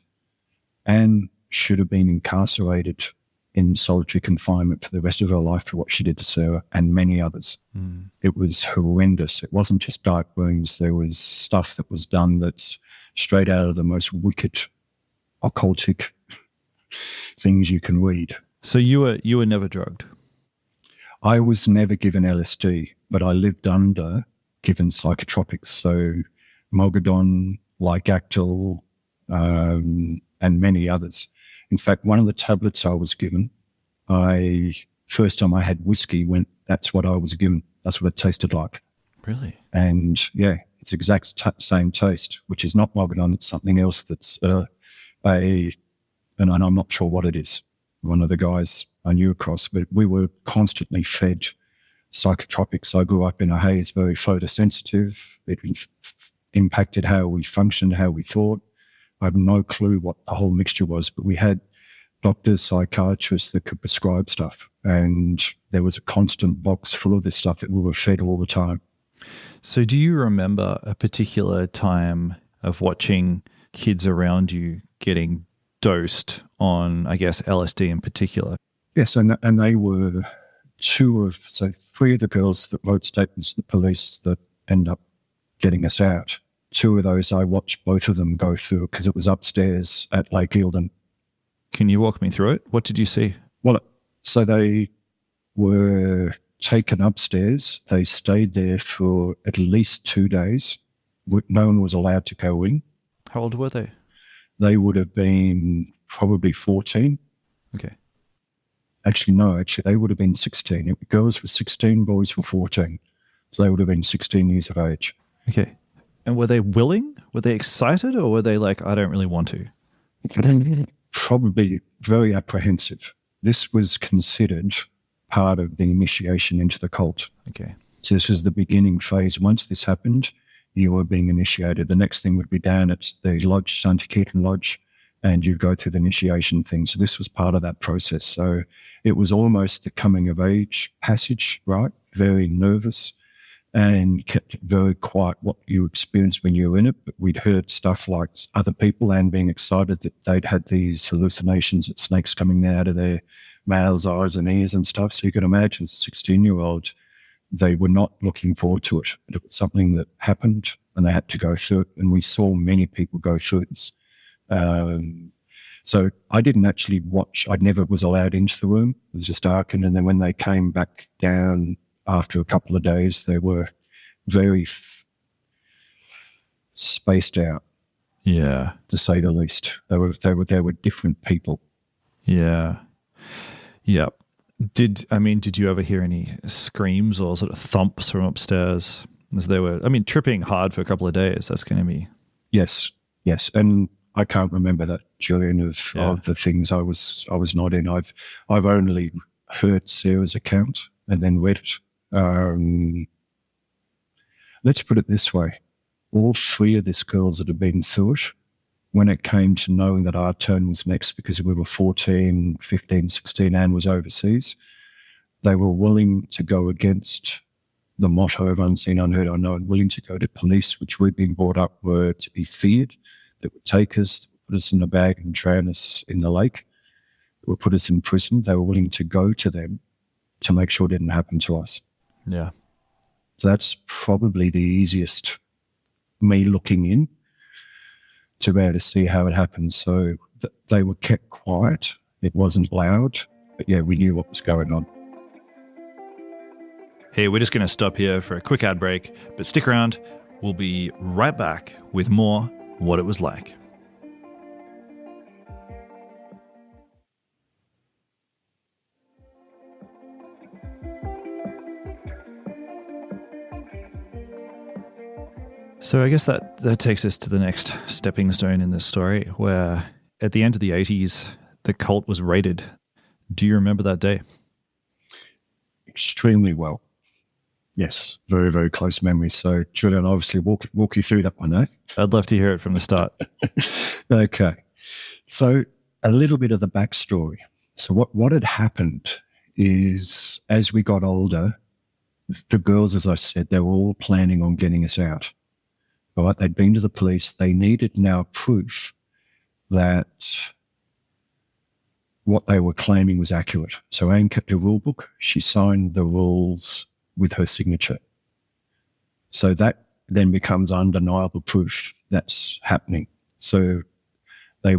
Anne should have been incarcerated in solitary confinement for the rest of her life for what she did to Sarah and many others. It was horrendous. It wasn't just dark wounds. There was stuff that was done that's straight out of the most wicked, occultic things you can read. So you were never drugged? I was never given LSD, but I lived under given psychotropics. So Mogadon, Ligactyl, and many others. In fact, one of the tablets I was given, I first time I had whiskey, that's what I was given. That's what it tasted like. Really? And yeah, it's exact same taste, which is not Mogadon. It's something else that's and I'm not sure what it is. One of the guys I knew across, but we were constantly fed psychotropics. I grew up in a haze, very photosensitive. It impacted how we functioned, how we thought. I have no clue what the whole mixture was, but we had doctors, psychiatrists that could prescribe stuff. And there was a constant box full of this stuff that we were fed all the time. So do you remember a particular time of watching kids around you getting dosed on, I guess, LSD in particular? Yes, and they were three of the girls that wrote statements to the police that end up getting us out. Two of those, I watched both of them go through because it was upstairs at Lake Eildon. Can you walk me through it? What did you see? Well, so they were taken upstairs. They stayed there for at least 2 days. No one was allowed to go in. How old were they? They would have been probably 14. Okay. Actually, they would have been 16. Girls were 16, boys were 14. So they would have been 16 years of age. Okay. And were they willing? Were they excited? Or were they like, I don't really want to? Probably very apprehensive. This was considered part of the initiation into the cult. Okay. So this was the beginning phase. Once this happened, you were being initiated. The next thing would be down at the lodge, St. Keaton Lodge, and you'd go through the initiation thing. So this was part of that process. So it was almost the coming of age passage, right? Very nervous and kept it very quiet what you experienced when you were in it. But we'd heard stuff like other people and being excited that they'd had these hallucinations of snakes coming out of their mouths, eyes and ears and stuff. So you can imagine as a 16-year-old, they were not looking forward to it. It was something that happened and they had to go through it. And we saw many people go through this. So I didn't actually watch. I never was allowed into the room. It was just darkened. And then when they came back down after a couple of days, they were very spaced out. Yeah. To say the least. They were different people. Yeah. Yeah. Did you ever hear any screams or sort of thumps from upstairs as they were, tripping hard for a couple of days? That's going to be. Yes. And I can't remember that, Julian, of the things I was not in. I've only heard Sarah's account and then read it. Let's put it this way. All three of these girls that had been through it, when it came to knowing that our turn was next because we were 14, 15, 16, Anne was overseas, they were willing to go against the motto of unseen, unheard, unknown, willing to go to police, which we'd been brought up were to be feared, that would take us, put us in a bag and drown us in the lake, that would put us in prison. They were willing to go to them to make sure it didn't happen to us. Yeah. So that's probably the easiest, me looking in, to be able to see how it happened. So they were kept quiet. It wasn't loud, but yeah, we knew what was going on. Hey, we're just going to stop here for a quick ad break, but stick around. We'll be right back with more What It Was Like. So I guess that takes us to the next stepping stone in this story, where at the end of the 80s, the cult was raided. Do you remember that day? Extremely well. Yes, very, very close memories. So, Julian, obviously walk you through that one, eh? I'd love to hear it from the start. Okay. So a little bit of the backstory. So what had happened is as we got older, the girls, as I said, they were all planning on getting us out. Right? They'd been to the police. They needed now proof that what they were claiming was accurate. So Anne kept a rule book. She signed the rules with her signature. So that then becomes undeniable proof that's happening. So they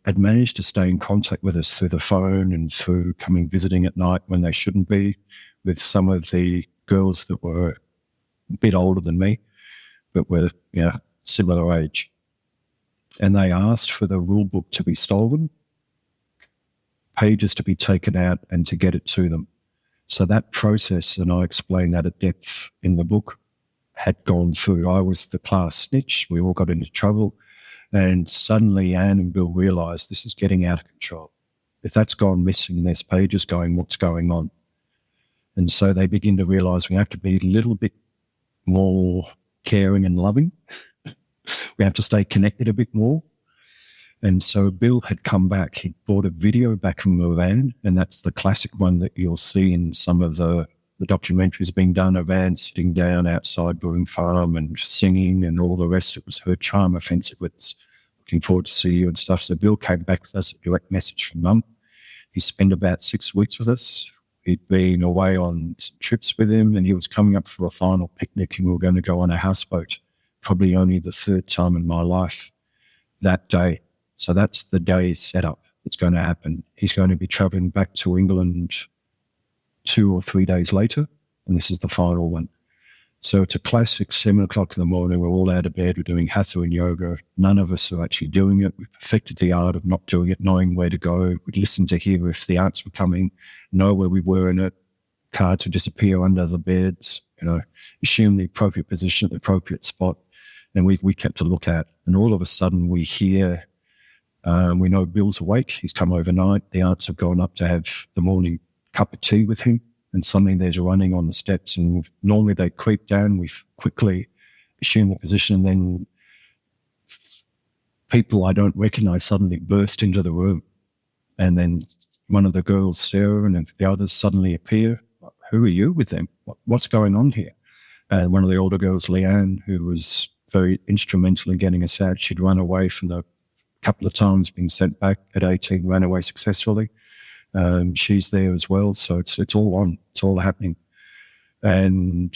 had managed to stay in contact with us through the phone and through coming visiting at night when they shouldn't be, with some of the girls that were a bit older than me, but were similar age. And they asked for the rule book to be stolen, pages to be taken out and to get it to them. So that process, and I explain that at depth in the book, had gone through. I was the class snitch. We all got into trouble. And suddenly Anne and Bill realised this is getting out of control. If that's gone missing, there's pages going, what's going on? And so they begin to realise we have to be a little bit more caring and loving. We have to stay connected a bit more. And so Bill had come back. He brought a video back from the van, and that's the classic one that you'll see in some of the documentaries being done of Anne sitting down outside Broome Farm and singing and all the rest. It was her charm offensive with looking forward to see you and stuff. So Bill came back with us, a direct message from Mum. He spent about 6 weeks with us. He'd been away on some trips with him, and he was coming up for a final picnic, and we were going to go on a houseboat, probably only the third time in my life that day. So that's the day set up. It's going to happen. He's going to be travelling back to England 2 or 3 days later, and this is the final one. So it's a classic 7 o'clock in the morning. We're all out of bed. We're doing hatha and yoga. None of us are actually doing it. We've perfected the art of not doing it, knowing where to go. We'd listen to hear if the ants were coming, know where we were in it, cards would disappear under the beds, assume the appropriate position at the appropriate spot. And we kept a look at. And all of a sudden we hear, we know Bill's awake. He's come overnight. The aunts have gone up to have the morning cup of tea with him. And suddenly there's running on the steps, and normally they creep down. We quickly assume the position, and then people I don't recognise suddenly burst into the room. And then one of the girls, Sarah, and then the others suddenly appear. Who are you with them? What's going on here? And one of the older girls, Leanne, who was very instrumental in getting us out, she'd run away from the couple of times being sent back at 18, ran away successfully. She's there as well, so it's all on. It's all happening. And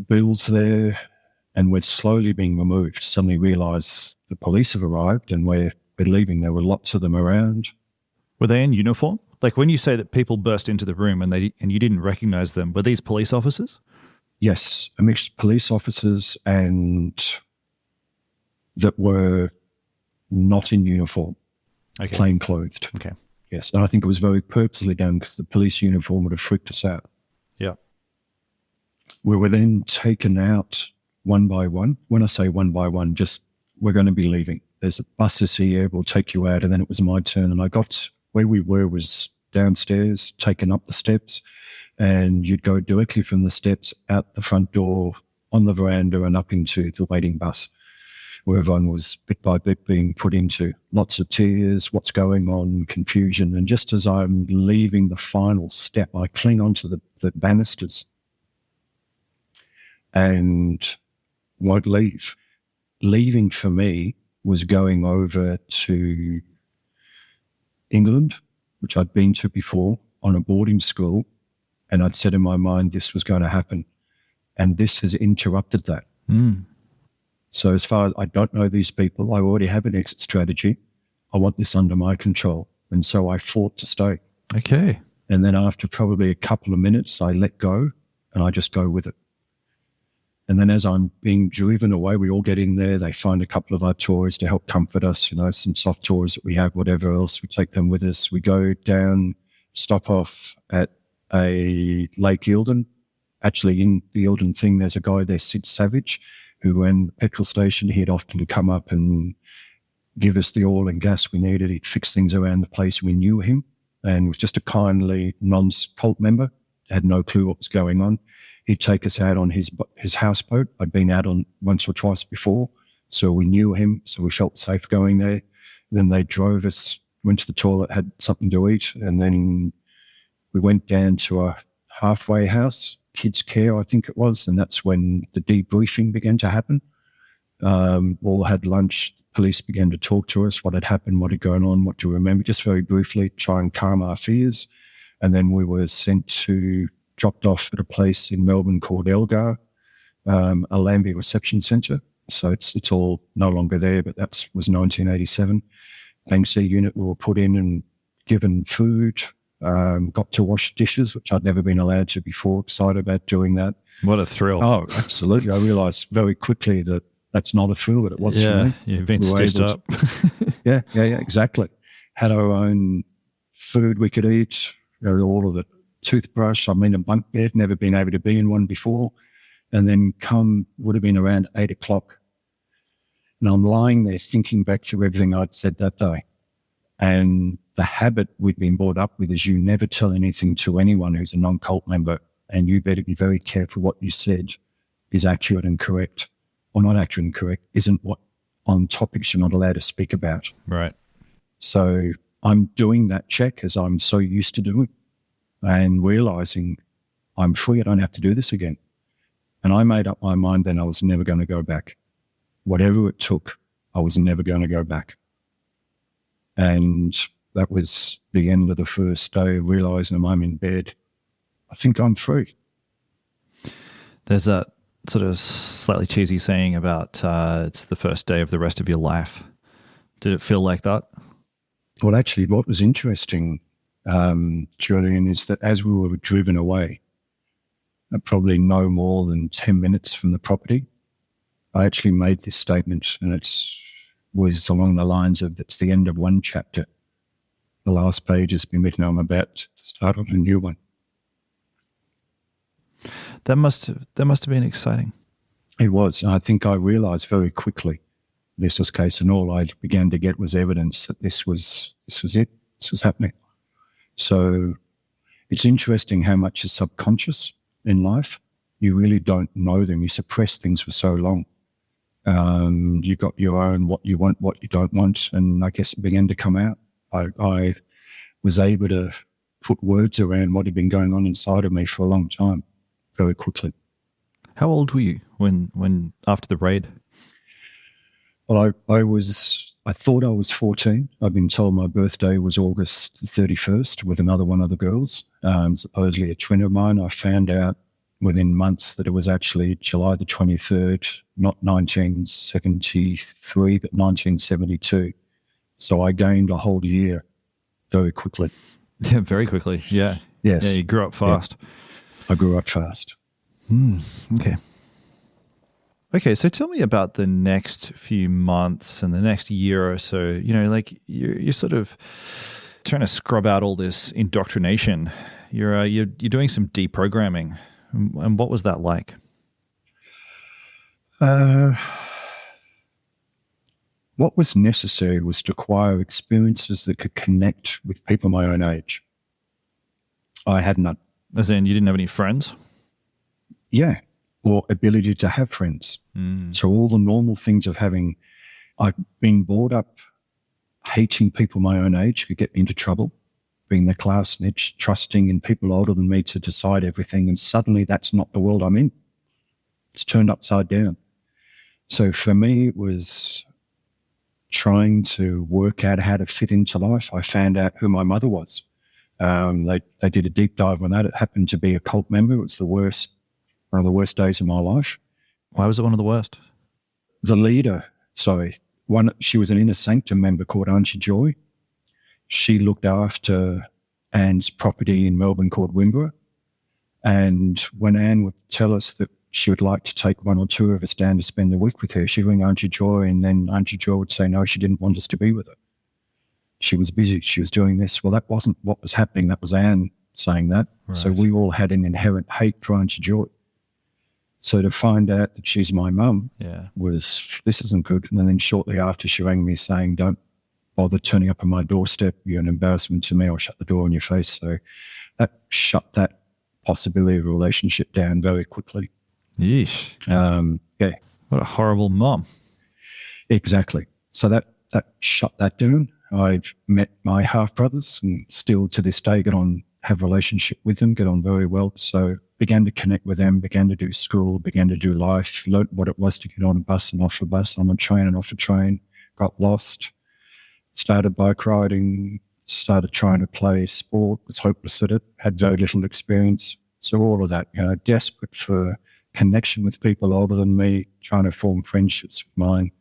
Bill's there, and we're slowly being removed. Suddenly realise the police have arrived, and we're leaving. There were lots of them around. Were they in uniform? Like when you say that people burst into the room and you didn't recognise them, were these police officers? Yes, a mixed police officers and that were not in uniform, plain clothed. Okay. Yes, and I think it was very purposely done because the police uniform would have freaked us out. Yeah. We were then taken out one by one. When I say one by one, just we're going to be leaving. There's a buses here, we'll take you out. And then it was my turn, and I got where we were was downstairs, taken up the steps, and you'd go directly from the steps out the front door on the veranda and up into the waiting bus, where everyone was bit by bit being put into. Lots of tears, what's going on, confusion. And just as I'm leaving the final step, I cling onto the banisters and won't leave. Leaving for me was going over to England, which I'd been to before on a boarding school, and I'd said in my mind this was going to happen. And this has interrupted that. Mm. So as far as I don't know these people, I already have an exit strategy. I want this under my control. And so I fought to stay. Okay. And then after probably a couple of minutes, I let go and I just go with it. And then as I'm being driven away, we all get in there. They find a couple of our toys to help comfort us, some soft toys that we have, whatever else. We take them with us. We go down, stop off at a Lake Eildon. Actually, in the Eildon thing, there's a guy there, Sid Savage, who ran the petrol station. He'd often come up and give us the oil and gas we needed. He'd fix things around the place. We knew him and was just a kindly non-cult member, had no clue what was going on. He'd take us out on his houseboat. I'd been out on once or twice before, so we knew him, so we felt safe going there. Then they drove us, went to the toilet, had something to eat, and then we went down to a halfway house, kids' care, I think it was, and that's when the debriefing began to happen. All had lunch. The police began to talk to us, what had happened, what had gone on, what do you remember, just very briefly, try and calm our fears. And then we were dropped off at a place in Melbourne called Elgar, a Lambie reception centre. So it's all no longer there, but that was 1987. Banksia unit, we were put in and given food, got to wash dishes, which I'd never been allowed to before. Excited about doing that. What a thrill. Oh, absolutely. I realised very quickly that that's not a thrill, but it was for me. You've been stitched up. Yeah, exactly. Had our own food we could eat, all of it. toothbrush. I'm in a bunk bed, never been able to be in one before. And then would have been around 8 o'clock. And I'm lying there thinking back to everything I'd said that day. And the habit we've been brought up with is you never tell anything to anyone who's a non-cult member, and you better be very careful what you said is accurate and correct, or not accurate and correct, isn't what on topics you're not allowed to speak about. Right. So I'm doing that check as I'm so used to doing and realizing I'm free, I don't have to do this again. And I made up my mind then I was never going to go back. Whatever it took, I was never going to go back. And that was the end of the first day, realizing I'm in bed. I think I'm free. There's that sort of slightly cheesy saying about it's the first day of the rest of your life. Did it feel like that? Well, actually, what was interesting, Julian, is that as we were driven away, probably no more than 10 minutes from the property, I actually made this statement, and it was along the lines of, it's the end of one chapter. The last page has been written. I'm about to start on a new one. That must have been exciting. It was. I think I realised very quickly this was case, and all I began to get was evidence that this was it. This was happening. So it's interesting how much is subconscious in life. You really don't know them. You suppress things for so long. You've got your own what you want, what you don't want, and I guess it began to come out. I was able to put words around what had been going on inside of me for a long time, very quickly. How old were you when after the raid? Well, I thought I was 14. I've been told my birthday was August 31st with another one of the girls, supposedly a twin of mine. I found out within months that it was actually July the 23rd, not 1973, but 1972. So I gained a whole year very quickly. Yeah, very quickly. Yeah. Yes. Yeah, you grew up fast. Yeah. I grew up fast. Okay. Okay, so tell me about the next few months and the next year or so. You know, like you're sort of trying to scrub out all this indoctrination. You're doing some deprogramming. And what was that like? What was necessary was to acquire experiences that could connect with people my own age. I had none. As in, you didn't have any friends? Yeah, or ability to have friends. So all the normal things of I've been brought up hating people my own age could get me into trouble, being the class snitch, trusting in people older than me to decide everything, and suddenly that's not the world I'm in. It's turned upside down. So for me, it was trying to work out how to fit into life. I found out who my mother was. They did a deep dive on that. It happened to be a cult member. It was one of the worst days of my life. Why was it one of the worst? The leader, she was an Inner Sanctum member called Auntie Joy. She looked after Anne's property in Melbourne called Wimborough. And when Anne would tell us that she would like to take one or two of us down to spend the week with her, she'd ring Auntie Joy, and then Auntie Joy would say no, she didn't want us to be with her. She was busy. She was doing this. Well, that wasn't what was happening. That was Anne saying that. Right. So we all had an inherent hate for Auntie Joy. So to find out that she's my mum this isn't good. And then shortly after, she rang me saying, don't bother turning up on my doorstep. You're an embarrassment to me. I'll shut the door in your face. So that shut that possibility of a relationship down very quickly. Yeesh. Yeah. What a horrible mom. Exactly. So that shut that down. I've met my half-brothers and still to this day have a relationship with them, get on very well. So began to connect with them, began to do school, began to do life, learned what it was to get on a bus and off a bus, on a train and off a train, got lost, started bike riding, started trying to play sport, was hopeless at it, had very little experience. So all of that, desperate for connection with people older than me, trying to form friendships with mine.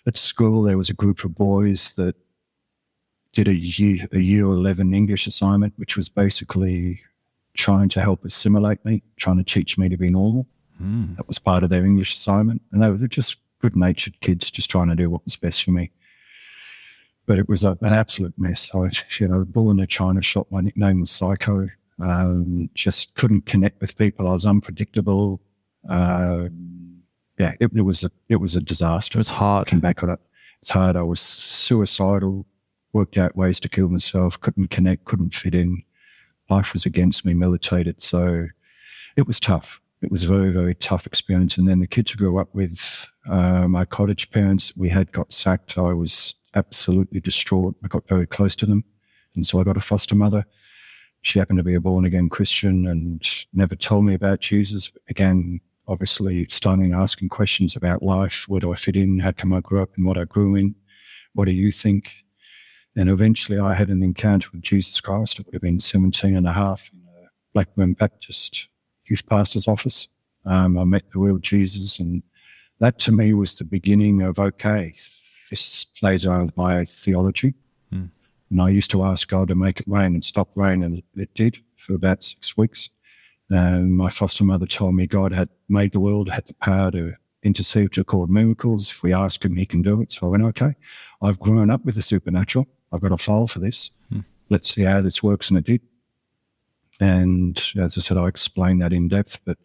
At school, there was a group of boys that did a year 11 English assignment, which was basically trying to help assimilate me, trying to teach me to be normal. That was part of their English assignment. And they were just good-natured kids just trying to do what was best for me. But it was an absolute mess. The bull in the china shop, my nickname was Psycho. Just couldn't connect with people. I was unpredictable. It was a disaster. It was hard. Looking back on it, it's hard. I was suicidal, worked out ways to kill myself, couldn't connect, couldn't fit in. Life was against me, militated. So it was tough. It was a very, very tough experience. And then the kids I grew up with, my cottage parents, we had got sacked. I was absolutely distraught. I got very close to them. And so I got a foster mother. She happened to be a born-again Christian and never told me about Jesus. Began, obviously, starting asking questions about life. Where do I fit in? How come I grew up in what I grew in? What do you think? And eventually I had an encounter with Jesus Christ. It would have been 17 and a half in a Blackburn Baptist youth pastor's office. I met the real Jesus, and that to me was the beginning of, okay, this plays around with my theology. And I used to ask God to make it rain and stop rain, and it did for about 6 weeks. My foster mother told me God had made the world, had the power to intercede to cause miracles. If we ask him, he can do it. So I went, okay, I've grown up with the supernatural. I've got a file for this. Let's see how this works. And it did. And as I said, I explained that in depth, but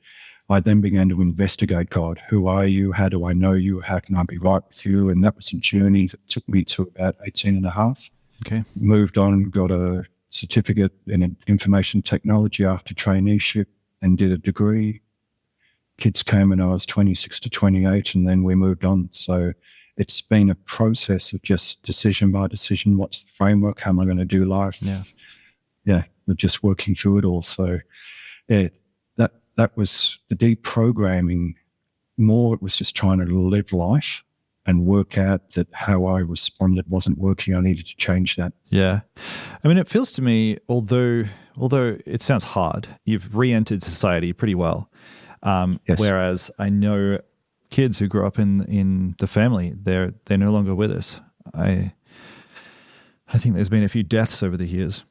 I then began to investigate God. Who are you? How do I know you? How can I be right with you? And that was a journey that took me to about 18 and a half. Okay. Moved on, got a certificate in information technology after traineeship and did a degree. Kids came when I was 26 to 28, and then we moved on. So it's been a process of just decision by decision. What's the framework? How am I going to do life? Yeah, just working through it all. So that was the deprogramming. More, it was just trying to live life and work out that how I responded wasn't working. I needed to change that. Yeah. I mean, it feels to me, although it sounds hard, you've re-entered society pretty well. Yes. Whereas I know kids who grew up in the family, they're no longer with us. I think there's been a few deaths over the years.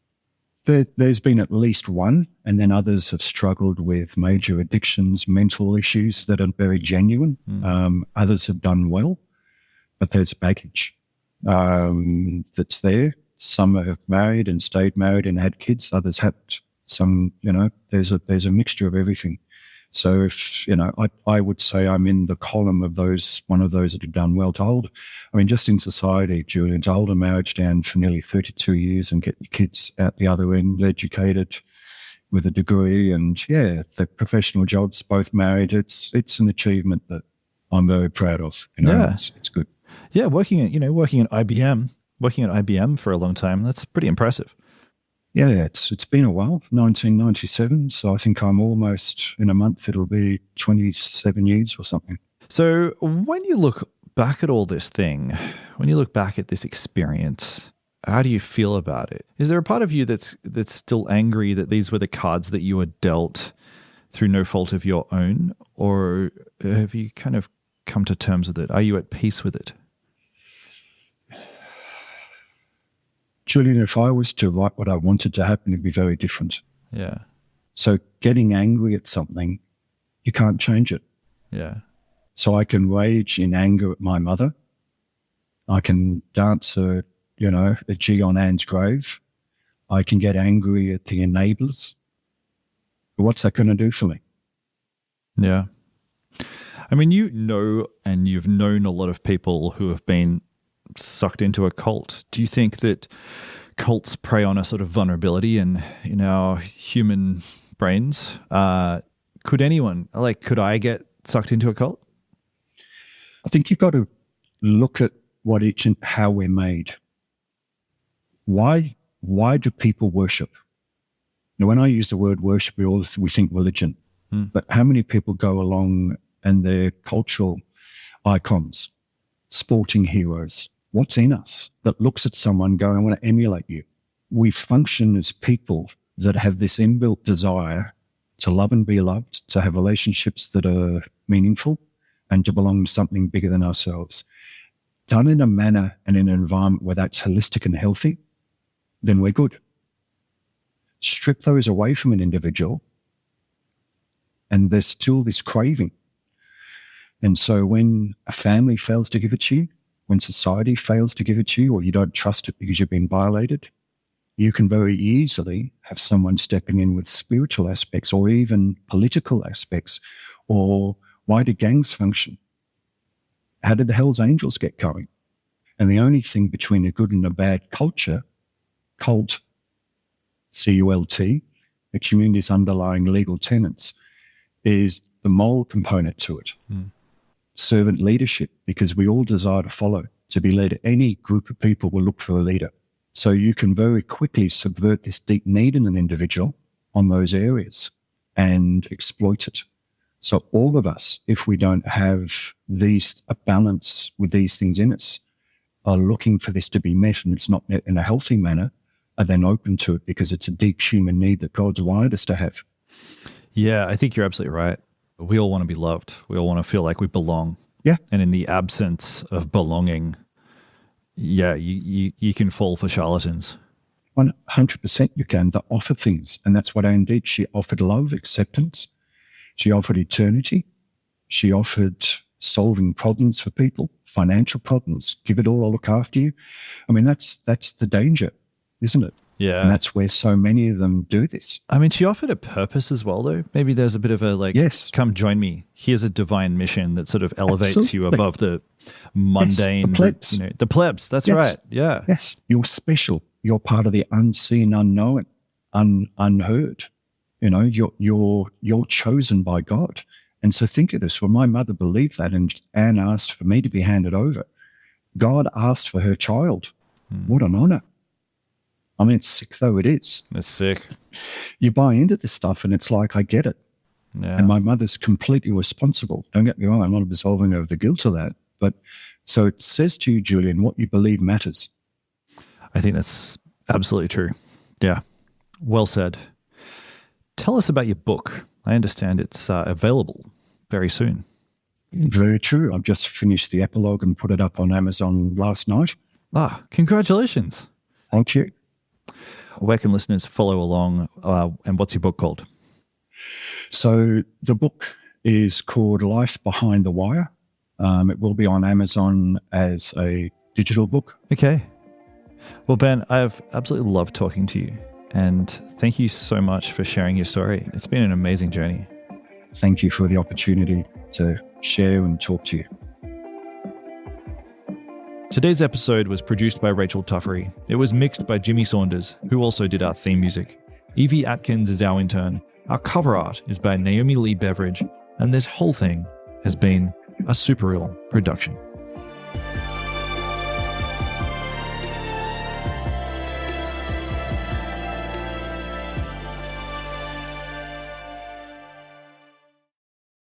There's been at least one, and then others have struggled with major addictions, mental issues that are very genuine. Others have done well, but there's baggage that's there. Some have married and stayed married and had kids. Others haven't. Some, there's a mixture of everything. So if, I would say I'm in the column of one of those that have done well. Just in society, Julian, to hold a marriage down for nearly 32 years and get your kids out the other end, educated with a degree and, the professional jobs, both married, it's an achievement that I'm very proud of. It's good. Yeah, working at IBM for a long time, that's pretty impressive. Yeah, it's been a while, 1997. So I think I'm almost, in a month, it'll be 27 years or something. So when you look back at all this thing, when you look back at this experience, how do you feel about it? Is there a part of you that's still angry that these were the cards that you were dealt through no fault of your own? Or have you kind of come to terms with it? Are you at peace with it? Julian, if I was to write what I wanted to happen, it'd be very different. Yeah. So getting angry at something, you can't change it. Yeah. So I can rage in anger at my mother. I can dance a G on Anne's grave. I can get angry at the enablers. But what's that going to do for me? Yeah. I mean, and you've known a lot of people who have been sucked into a cult. Do you think that cults prey on a sort of vulnerability in our human brains? Could I get sucked into a cult? I think you've got to look at how we're made. Why do people worship? Now, when I use the word worship, we think religion. But how many people go along and they're cultural icons, sporting heroes? What's in us that looks at someone going, I want to emulate you? We function as people that have this inbuilt desire to love and be loved, to have relationships that are meaningful, and to belong to something bigger than ourselves. Done in a manner and in an environment where that's holistic and healthy, then we're good. Strip those away from an individual, and there's still this craving. And so when a family fails to give it to you, when society fails to give it to you, or you don't trust it because you've been violated, you can very easily have someone stepping in with spiritual aspects or even political aspects. Or why do gangs function? How did the Hells Angels get going? And the only thing between a good and a bad culture, cult, C-U-L-T, the community's underlying legal tenets, is the moral component to it. Servant leadership, because we all desire to follow, to be led. Any group of people will look for a leader. So you can very quickly subvert this deep need in an individual on those areas and exploit it. So all of us, if we don't have a balance with these things in us, are looking for this to be met, and it's not met in a healthy manner, are then open to it because it's a deep human need that God's wired us to have. Yeah, I think you're absolutely right. We all want to be loved. We all want to feel like we belong. Yeah. And in the absence of belonging, yeah, you can fall for charlatans. 100% you can. They offer things. And that's what Anne did. She offered love, acceptance. She offered eternity. She offered solving problems for people, financial problems. Give it all, I'll look after you. I mean, that's the danger, isn't it? Yeah. And that's where so many of them do this. I mean, she offered a purpose as well, though. Maybe there's a bit of a yes, come join me. Here's a divine mission that sort of elevates absolutely you above the mundane. Yes, the plebs. The plebs. That's right. Yeah. Yes. You're special. You're part of the unseen, unknown, unheard. You're chosen by God. And so think of this. When my mother believed that and Anne asked for me to be handed over, God asked for her child. What an honor. I mean, it's sick though it is. It's sick. You buy into this stuff and it's like, I get it. Yeah. And my mother's completely responsible. Don't get me wrong, I'm not absolving her of the guilt of that. But so it says to you, Julian, what you believe matters. I think that's absolutely true. Yeah. Well said. Tell us about your book. I understand it's available very soon. Very true. I've just finished the epilogue and put it up on Amazon last night. Congratulations. Thank you. Where can listeners follow along, and what's your book called? So the book is called Life Behind the Wire. It will be on Amazon as a digital book. Okay. Well, Ben, I've absolutely loved talking to you, and thank you so much for sharing your story. It's been an amazing journey. Thank you for the opportunity to share and talk to you. Today's episode was produced by Rachel Tuffery. It was mixed by Jimmy Saunders, who also did our theme music. Evie Atkins is our intern. Our cover art is by Naomi Lee Beveridge, and this whole thing has been a Super Real production.